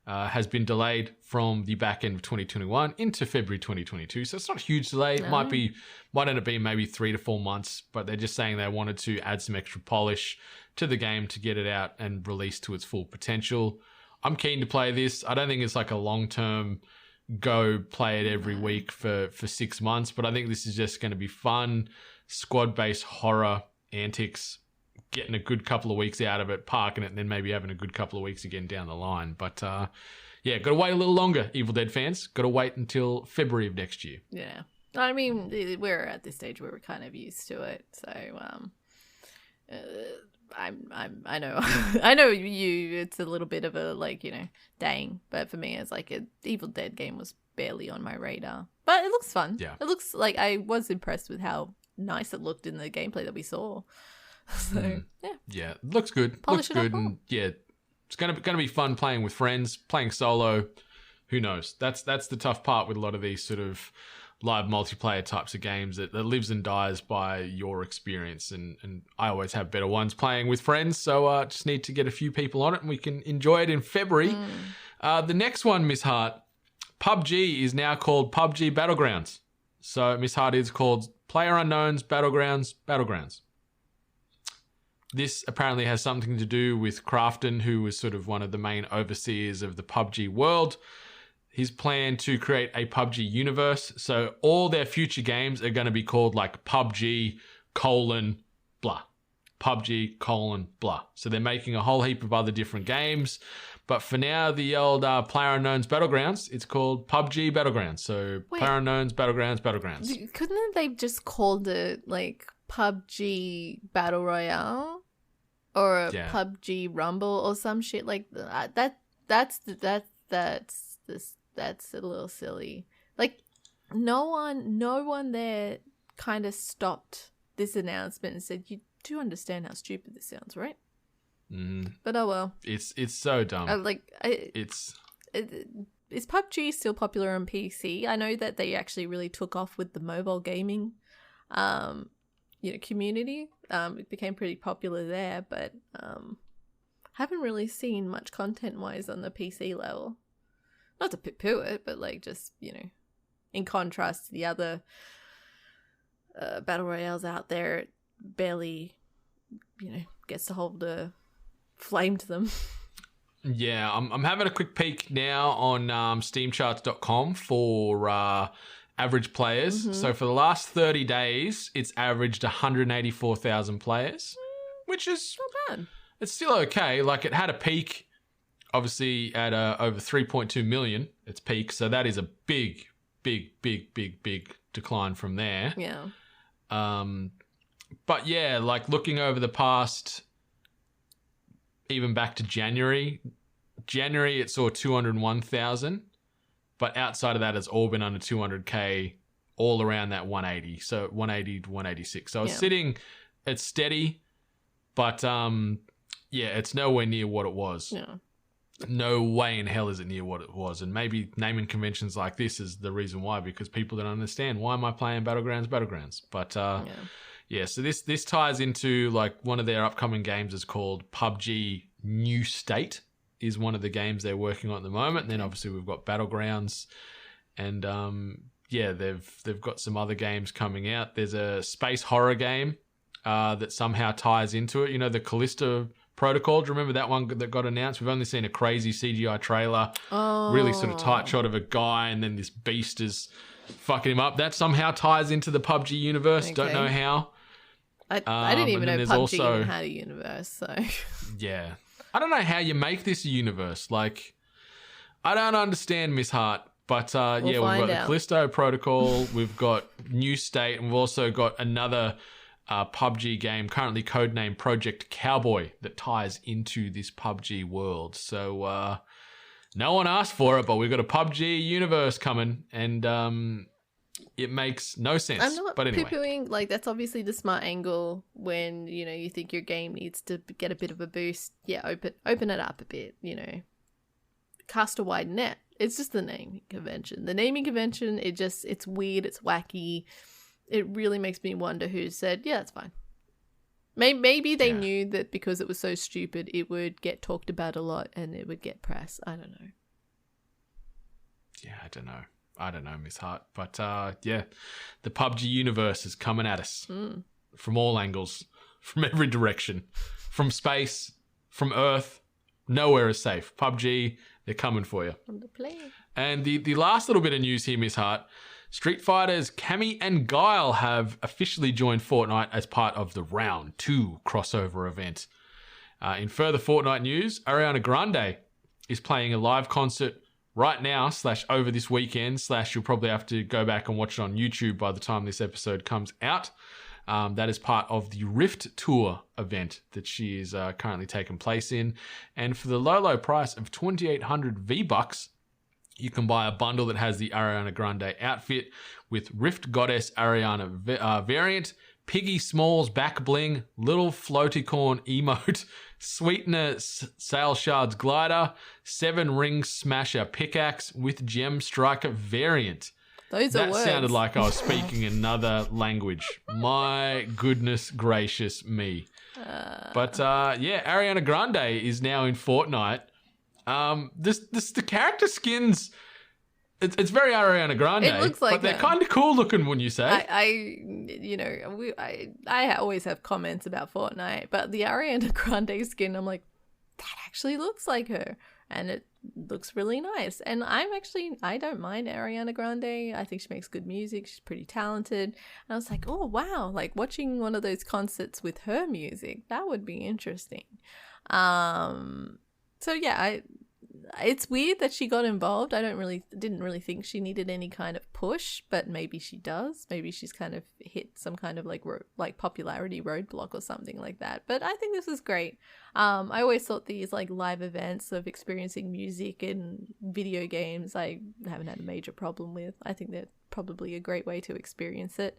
has been delayed from the back end of 2021 into February 2022. So it's not a huge delay. It might end up being maybe 3 to 4 months, but they're just saying they wanted to add some extra polish to the game to get it out and released to its full potential. I'm keen to play this. I don't think it's like a long-term go play it every week for 6 months, but I think this is just going to be fun, squad-based horror antics, getting a good couple of weeks out of it, parking it, and then maybe having a good couple of weeks again down the line. But yeah, got to wait a little longer, Evil Dead fans. Got to wait until February of next year. Yeah. I mean, we're at this stage where we're kind of used to it. So, I know, I know you, it's a little bit of a like, dang. But for me, it's like an Evil Dead game was barely on my radar. But it looks fun. Yeah. It looks like I was impressed with how nice it looked in the gameplay that we saw. So, yeah, it looks good. Polish looks it good, up and yeah, it's gonna be fun playing with friends, playing solo. Who knows? That's the tough part with a lot of these sort of live multiplayer types of games that lives and dies by your experience. And I always have better ones playing with friends, so just need to get a few people on it, and we can enjoy it in February. The next one, Miss Hart, PUBG is now called PUBG Battlegrounds. So Miss Hart is called PlayerUnknown's Battlegrounds. This apparently has something to do with Crafton, who was sort of one of the main overseers of the PUBG world. His plan to create a PUBG universe. So all their future games are going to be called like PUBG : blah. PUBG, blah. So they're making a whole heap of other different games. But for now, the old PlayerUnknown's Battlegrounds, it's called PUBG Battlegrounds. So PlayerUnknown's Battlegrounds. Couldn't they just called it like PUBG Battle Royale or PUBG Rumble or some shit like that? That's a little silly. Like no one there kind of stopped this announcement and said, "You do understand how stupid this sounds, right?" But oh well. It's so dumb. Is PUBG still popular on PC? I know that they actually really took off with the mobile gaming, community. It became pretty popular there, but haven't really seen much content-wise on the PC level. Not to poo-poo it, but like just in contrast to the other battle royales out there, it barely gets to hold a flame to them. Yeah, I'm having a quick peek now on steamcharts.com for average players. So for the last 30 days, it's averaged 184,000 players, which is not bad. It's still okay. Like it had a peak, obviously at over 3.2 million. Its peak, so that is a big decline from there. Yeah. But yeah, like looking over the past, even back to January it saw 201,000, but outside of that, it's all been under 200K, all around that 180. So 180 to 186. So it's steady, but it's nowhere near what it was. Yeah. No way in hell is it near what it was. And maybe naming conventions like this is the reason why, because people don't understand, why am I playing Battlegrounds? But so this ties into like one of their upcoming games is called PUBG New State, is one of the games they're working on at the moment. And then obviously we've got Battlegrounds, and they've got some other games coming out. There's a space horror game that somehow ties into it. The Callisto Protocol. Do you remember that one that got announced? We've only seen a crazy CGI trailer, really sort of tight shot of a guy, and then this beast is fucking him up. That somehow ties into the PUBG universe. Okay. Don't know how. I didn't even know PUBG even had a universe, so... Yeah. I don't know how you make this a universe. Like, I don't understand, Miss Hart. But, we've got the Callisto Protocol, we've got New State, and we've also got another PUBG game, currently codenamed Project Cowboy, that ties into this PUBG world. So, no one asked for it, but we've got a PUBG universe coming, and... it makes no sense. I'm not but anyway. poo-pooing, like that's obviously the smart angle when, you think your game needs to get a bit of a boost. Yeah, open it up a bit, Cast a wide net. It's just the naming convention. The naming convention, it's weird, it's wacky. It really makes me wonder who said, yeah, it's fine. Maybe they knew that because it was so stupid, it would get talked about a lot and it would get press. I don't know. Yeah, I don't know, Miss Hart. But, the PUBG universe is coming at us from all angles, from every direction, from space, from Earth. Nowhere is safe. PUBG, they're coming for you. On the plane. And the last little bit of news here, Miss Hart, Street Fighters Cammy and Guile have officially joined Fortnite as part of the Round 2 crossover event. In further Fortnite news, Ariana Grande is playing a live concert right now / over this weekend / you'll probably have to go back and watch it on YouTube by the time this episode comes out. That is part of the Rift Tour event that she is currently taking place in. And for the low price of 2,800 V-Bucks, you can buy a bundle that has the Ariana Grande outfit with Rift Goddess Ariana variant, Piggy Smalls back bling, little floaty-corn emote, Sweetener Sail Shards glider, 7 ring smasher pickaxe with Gem Striker variant. Those are words. That sounded like I was speaking another language. My goodness gracious me. But Ariana Grande is now in Fortnite. The character skins, it's very Ariana Grande. It looks like but they're kind of cool looking when you say. I always have comments about Fortnite, but the Ariana Grande skin, I'm like, that actually looks like her, and it looks really nice. And I don't mind Ariana Grande. I think she makes good music. She's pretty talented. And I was like, oh, wow, like watching one of those concerts with her music, that would be interesting. So yeah, it's weird that she got involved. I didn't really think she needed any kind of push, but maybe she does. Maybe she's kind of hit some kind of like popularity roadblock or something like that. But I think this is great. I always thought these like live events of experiencing music in video games, I haven't had a major problem with. I think they're probably a great way to experience it.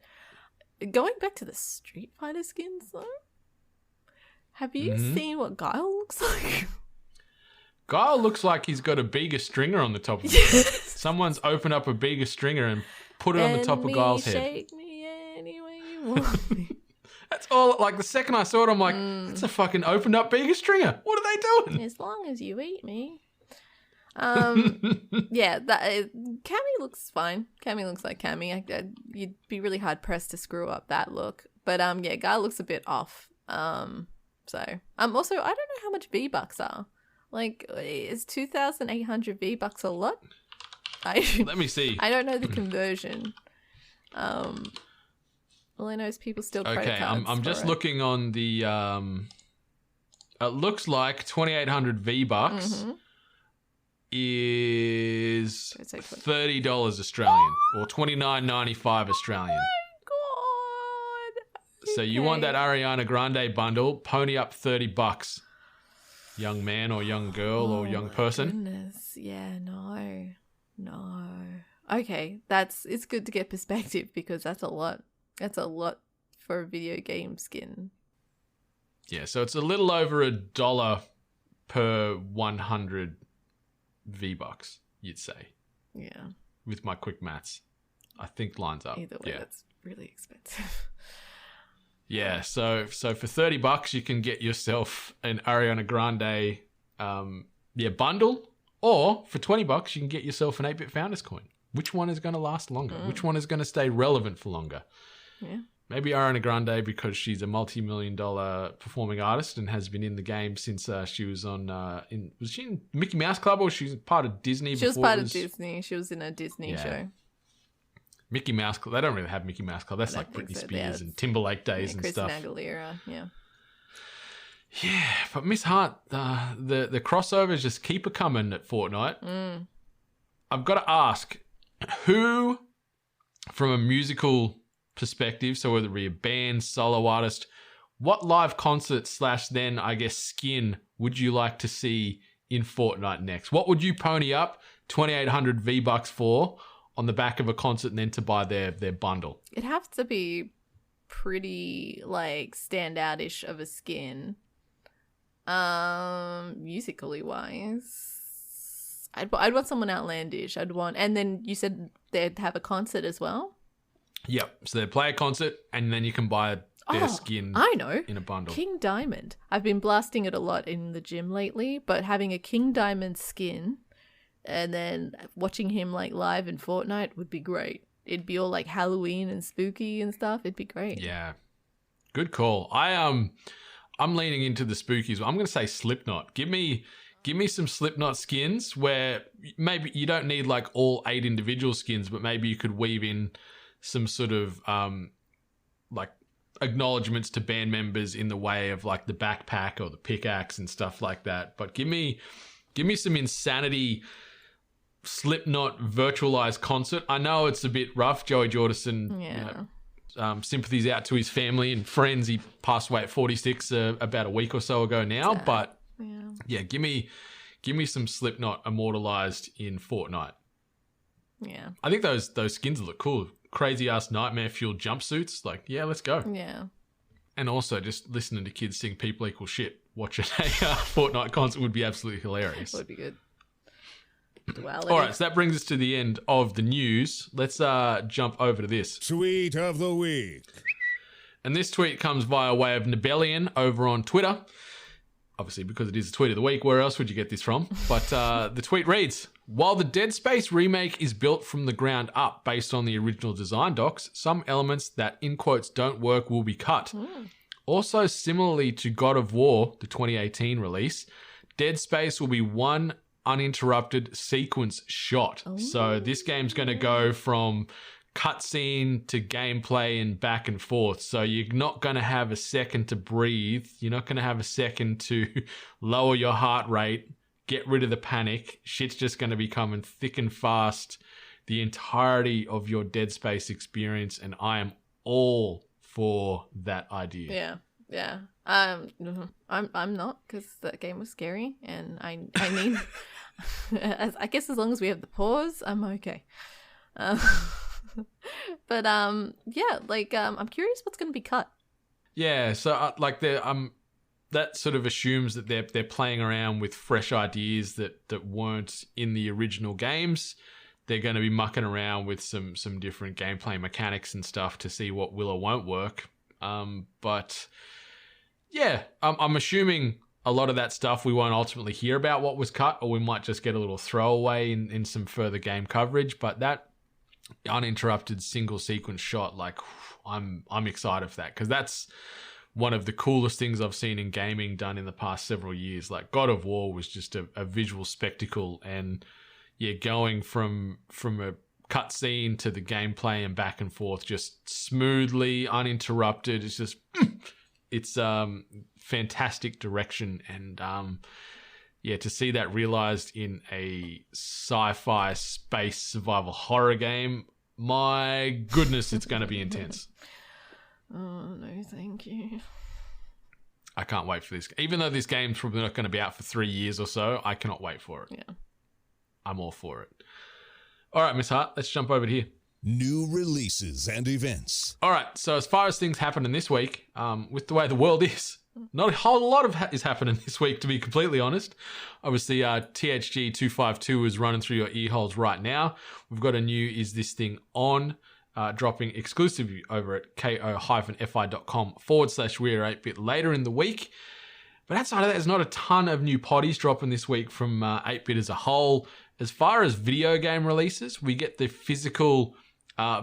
Going back to the Street Fighter skins though, have you seen what Guile looks like? Guile looks like he's got a bigger stringer on the top of his head. Someone's opened up a bigger stringer and put it on the top of Guile's head. Shake me any way you want me. That's all. Like the second I saw it, I'm like, that's a fucking opened up bigger stringer. What are they doing? As long as you eat me. Yeah, Cammy looks fine. Cammy looks like Cammy. You'd be really hard pressed to screw up that look. But yeah, Guile looks a bit off. Also, I don't know how much V-Bucks are. Like, is 2,800 V-Bucks a lot? Let me see. I don't know the conversion. All I know is people still credit cards. I'm just looking on the. It looks like 2,800 V-Bucks is $30 Australian or $29.95 Australian. Oh my god! So you want that Ariana Grande bundle? Pony up $30. Young man or young girl or young person. Goodness. Yeah, no. Okay, it's good to get perspective because that's a lot. That's a lot for a video game skin. Yeah, so it's a little over $1 per 100 V-Bucks, you'd say. Yeah. With my quick maths, I think lines up. Either way, that's really expensive. Yeah, so for $30 you can get yourself an Ariana Grande bundle, or for $20 you can get yourself an 8-bit Founders coin. Which one is going to last longer? Which one is going to stay relevant for longer? Yeah. Maybe Ariana Grande because she's a multi-million-dollar performing artist and has been in the game since she was on was she in Mickey Mouse Club or she's part of Disney? She was part of Disney. She was in a Disney show. Mickey Mouse Club. They don't really have Mickey Mouse Club. That's like Britney Spears and Timberlake days and stuff. Chris Aguilera, yeah. Yeah, but Miss Hart, the crossovers just keep a coming at Fortnite. I've got to ask, who, from a musical perspective, so whether it be a band, solo artist, what live concert / then I guess skin would you like to see in Fortnite next? What would you pony up 2,800 V-Bucks for on the back of a concert and then to buy their bundle? It'd have to be pretty like standout-ish of a skin. Musically wise, I'd want someone outlandish. And then you said they'd have a concert as well. Yep. So they'd play a concert and then you can buy their skin. I know. In a bundle. King Diamond. I've been blasting it a lot in the gym lately, but having a King Diamond skin and then watching him like live in Fortnite would be great. It'd be all like Halloween and spooky and stuff. It'd be great. Yeah. Good call. I'm leaning into the spookies. I'm going to say Slipknot. Give me some Slipknot skins where maybe you don't need like all 8 individual skins, but maybe you could weave in some sort of like acknowledgements to band members in the way of like the backpack or the pickaxe and stuff like that. But give me some insanity Slipknot virtualized concert. I know it's a bit rough. Joey Jordison, sympathies out to his family and friends. He passed away at 46 about a week or so ago now. Sad. But yeah, give me some Slipknot immortalized in Fortnite. Yeah, I think those skins look cool. Crazy ass nightmare fueled jumpsuits. Like, yeah, let's go. Yeah. And also just listening to kids sing "People Equal Shit" watching a Fortnite concert would be absolutely hilarious. Would be good. Duality. All right, so that brings us to the end of the news. Let's jump over to this. Tweet of the week. And this tweet comes via way of Nebellion over on Twitter. Obviously, because it is the tweet of the week, where else would you get this from? But the tweet reads, while the Dead Space remake is built from the ground up based on the original design docs, some elements that, in quotes, don't work will be cut. Also, similarly to God of War, the 2018 release, Dead Space will be one uninterrupted sequence shot. So this game's going to go from cutscene to gameplay and back and forth. So you're not going to have a second to breathe. You're not going to have a second to lower your heart rate, get rid of the panic. Shit's just going to be coming thick and fast the entirety of your Dead Space experience, and I am all for that idea. Yeah. I'm not, because that game was scary, and I mean, I guess as long as we have the pause, I'm okay. But yeah, like I'm curious what's going to be cut. Yeah, so like that sort of assumes that they're playing around with fresh ideas that weren't in the original games. They're going to be mucking around with some different gameplay mechanics and stuff to see what will or won't work. But yeah, I'm assuming a lot of that stuff we won't ultimately hear about what was cut, or we might just get a little throwaway in some further game coverage. But that uninterrupted single sequence shot, like, I'm excited for that, because that's one of the coolest things I've seen in gaming done in the past several years. Like, God of War was just a visual spectacle, and yeah, going from a cutscene to the gameplay and back and forth just smoothly, uninterrupted. It's just it's fantastic direction, and yeah, to see that realized in a sci-fi space survival horror game, my goodness, it's going to be intense. Oh, no, thank you. I can't wait for this. Even though this game's probably not going to be out for 3 years or so, I cannot wait for it. Yeah. I'm all for it. All right, Miss Hart, let's jump over to here. New releases and events. All right, so as far as things happening this week, with the way the world is, not a whole lot is happening this week, to be completely honest. Obviously, THG 252 is running through your ear holes right now. We've got a new Is This Thing On, dropping exclusively over at ko-fi.com/We're8bit later in the week. But outside of that, there's not a ton of new potties dropping this week from 8-bit as a whole. As far as video game releases, we get the physical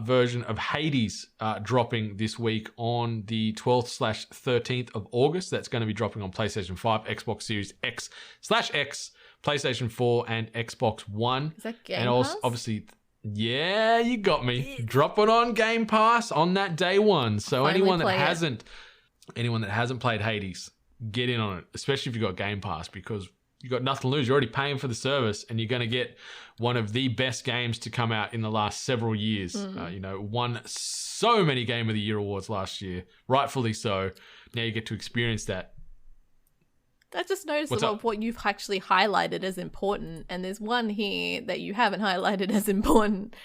version of Hades dropping this week on the 12th/13th of August. That's going to be dropping on PlayStation 5, Xbox Series X/X, PlayStation 4, and Xbox One. Is that Game and also, Pass? obviously, yeah, you got me. Drop it on Game Pass on that day one. So anyone that hasn't played Hades, get in on it, especially if you've got Game Pass, because you've got nothing to lose. You're already paying for the service, and you're going to get one of the best games to come out in the last several years. Won so many Game of the Year awards last year, rightfully so. Now you get to experience that. I just noticed what you've actually highlighted as important, and there's one here that you haven't highlighted as important.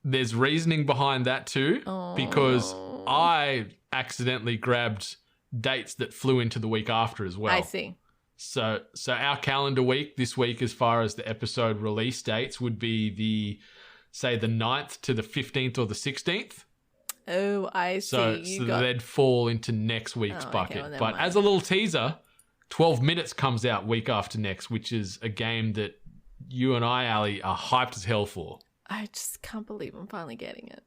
There's reasoning behind that too, because I accidentally grabbed dates that flew into the week after as well. I see. So our calendar week this week, as far as the episode release dates, would be the 9th to the 15th or the 16th. Oh, I see. So they'd fall into next week's bucket. Okay, well, but as a little teaser, 12 Minutes comes out week after next, which is a game that you and I, Ali, are hyped as hell for. I just can't believe I'm finally getting it.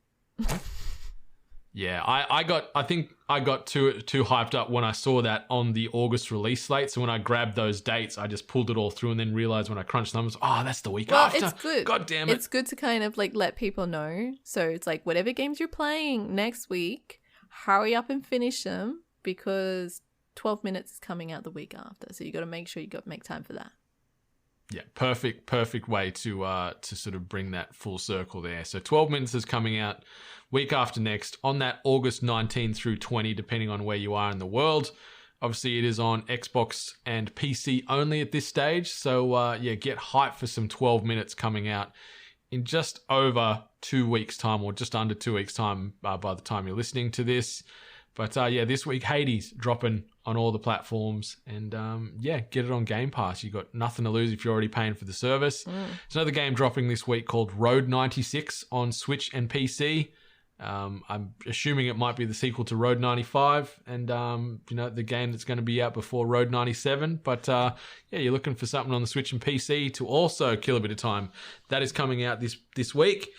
Yeah, I think I got too hyped up when I saw that on the August release slate. So when I grabbed those dates, I just pulled it all through and then realized when I crunched numbers, that's the week after. It's good. God damn it. It's good to kind of like let people know. So it's like whatever games you're playing next week, hurry up and finish them, because 12 Minutes is coming out the week after. So you got to make sure you make time for that. Yeah, perfect way to sort of bring that full circle there. So 12 Minutes is coming out week after next on that August 19 through 20, depending on where you are in the world. Obviously, it is on Xbox and PC only at this stage. So get hyped for some 12 Minutes coming out in just over 2 weeks' time, or just under 2 weeks' time by the time you're listening to this. But this week, Hades dropping on all the platforms, and get it on Game Pass. You've got nothing to lose if you're already paying for the service. There's another game dropping this week called Road 96 on Switch and PC. I'm assuming it might be the sequel to Road 95, and the game that's going to be out before Road 97. But you're looking for something on the Switch and PC to also kill a bit of time. That is coming out this week.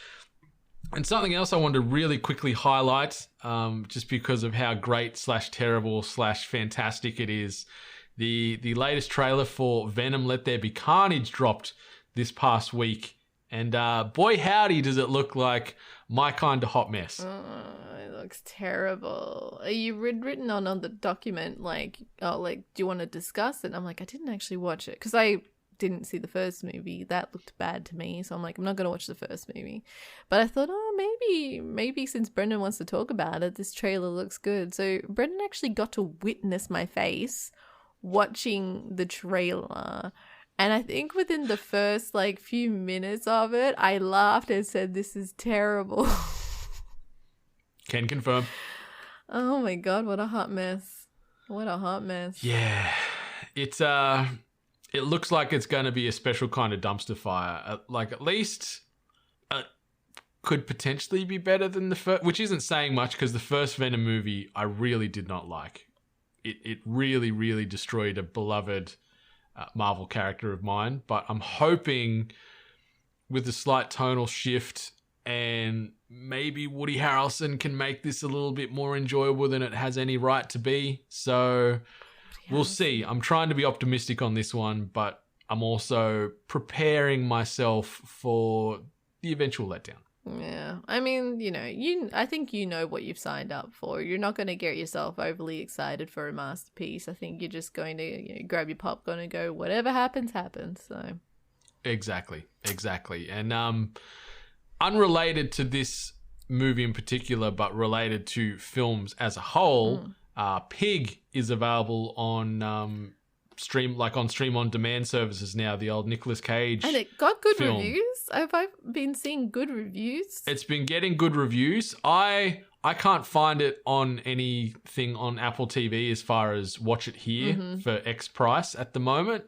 And something else I wanted to really quickly highlight, just because of how great /terrible/fantastic it is The latest trailer for Venom Let There Be Carnage dropped this past week. And boy, howdy, does it look like my kind of hot mess. It looks terrible. You written on the document, like, oh, like, do you want to discuss it? I'm like, I didn't actually watch it because I didn't see the first movie. That looked bad to me. So I'm like, I'm not going to watch the first movie. But I thought, oh, maybe since Brendan wants to talk about it, this trailer looks good. So Brendan actually got to witness my face watching the trailer. And I think within the first, like, few minutes of it, I laughed and said, this is terrible. Can confirm. Oh my God, what a hot mess. What a hot mess. Yeah. It looks like it's going to be a special kind of dumpster fire. Like, at least could potentially be better than the first, which isn't saying much because the first Venom movie I really did not like. It really, really destroyed a beloved Marvel character of mine, but I'm hoping with a slight tonal shift and maybe Woody Harrelson can make this a little bit more enjoyable than it has any right to be. So we'll see. I'm trying to be optimistic on this one, but I'm also preparing myself for the eventual letdown. Yeah, I mean, I think you know what you've signed up for. You're not going to get yourself overly excited for a masterpiece. I think you're just going to grab your popcorn and go, whatever happens, happens. So exactly, and unrelated to this movie in particular, but related to films as a whole, Pig is available on stream on demand services now. The old Nicolas Cage, and it got good film. Reviews. Have I been seeing good reviews? It's been getting good reviews. I can't find it on anything on Apple TV as far as watch it here for X price at the moment.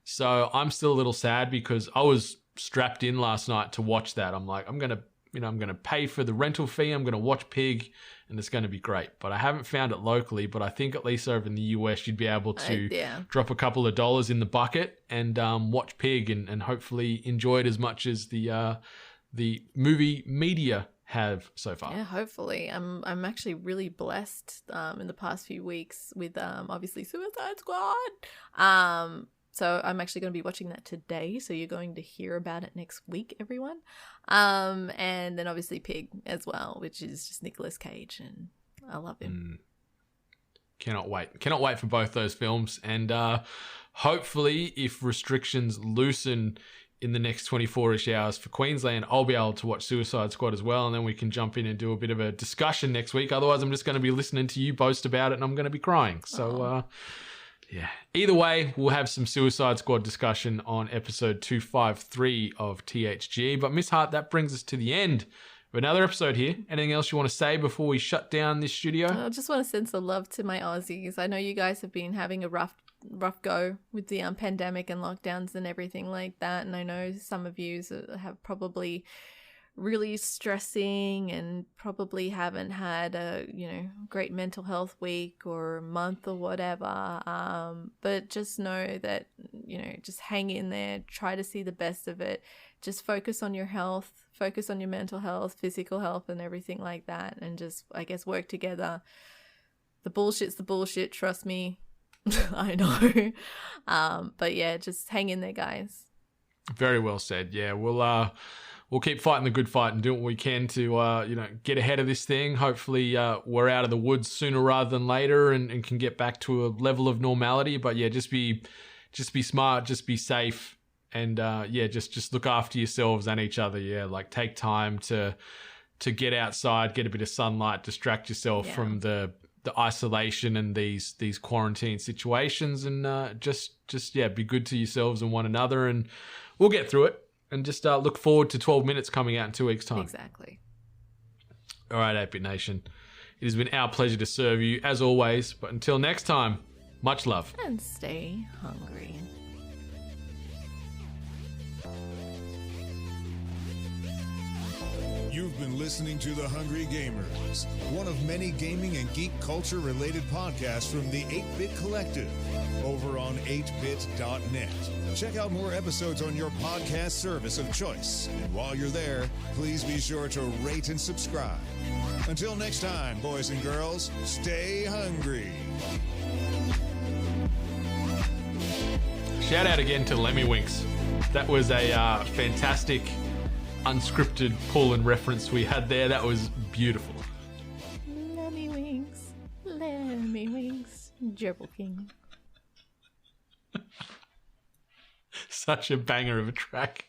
So I'm still a little sad because I was strapped in last night to watch that. I'm like, I'm gonna pay for the rental fee. I'm gonna watch Pig, and it's gonna be great. But I haven't found it locally. But I think at least over in the US, you'd be able to drop a couple of dollars in the bucket and watch Pig and hopefully enjoy it as much as the movie media have so far. Yeah, hopefully. I'm actually really blessed in the past few weeks with obviously Suicide Squad. So I'm actually going to be watching that today. So you're going to hear about it next week, everyone. And then obviously Pig as well, which is just Nicolas Cage, and I love him. Cannot wait for both those films. And hopefully if restrictions loosen in the next 24-ish hours for Queensland, I'll be able to watch Suicide Squad as well. And then we can jump in and do a bit of a discussion next week. Otherwise, I'm just going to be listening to you boast about it and I'm going to be crying. So, yeah. Either way, we'll have some Suicide Squad discussion on episode 253 of THG. But Miss Hart, that brings us to the end of another episode here. Anything else you want to say before we shut down this studio? I just want to send some love to my Aussies. I know you guys have been having a rough go with the pandemic and lockdowns and everything like that. And I know some of you have probably really stressing and probably haven't had a great mental health week or month or whatever, but just know that just hang in there, try to see the best of it, just focus on your health, focus on your mental health, physical health and everything like that, and just I guess work together. The bullshit's the bullshit, trust me. I know. But yeah, just hang in there, guys. Very well said. Yeah, we'll keep fighting the good fight and do what we can to, get ahead of this thing. Hopefully we're out of the woods sooner rather than later and can get back to a level of normality. But yeah, just be smart, just be safe. And just look after yourselves and each other. Yeah, like take time to get outside, get a bit of sunlight, distract yourself from the isolation and these quarantine situations, and be good to yourselves and one another, and we'll get through it. And just look forward to 12 Minutes coming out in 2 weeks' time. Exactly. All right, 8-Bit Nation. It has been our pleasure to serve you, as always. But until next time, much love. And stay hungry. You've been listening to The Hungry Gamers, one of many gaming and geek culture related podcasts from the 8-Bit Collective over on 8bit.net. Check out more episodes on your podcast service of choice. And while you're there, please be sure to rate and subscribe. Until next time, boys and girls, stay hungry. Shout out again to Lemmy Winks. That was a fantastic unscripted pull and reference we had there. That was beautiful. Lemmy Winks, Gerbil King. Such a banger of a track.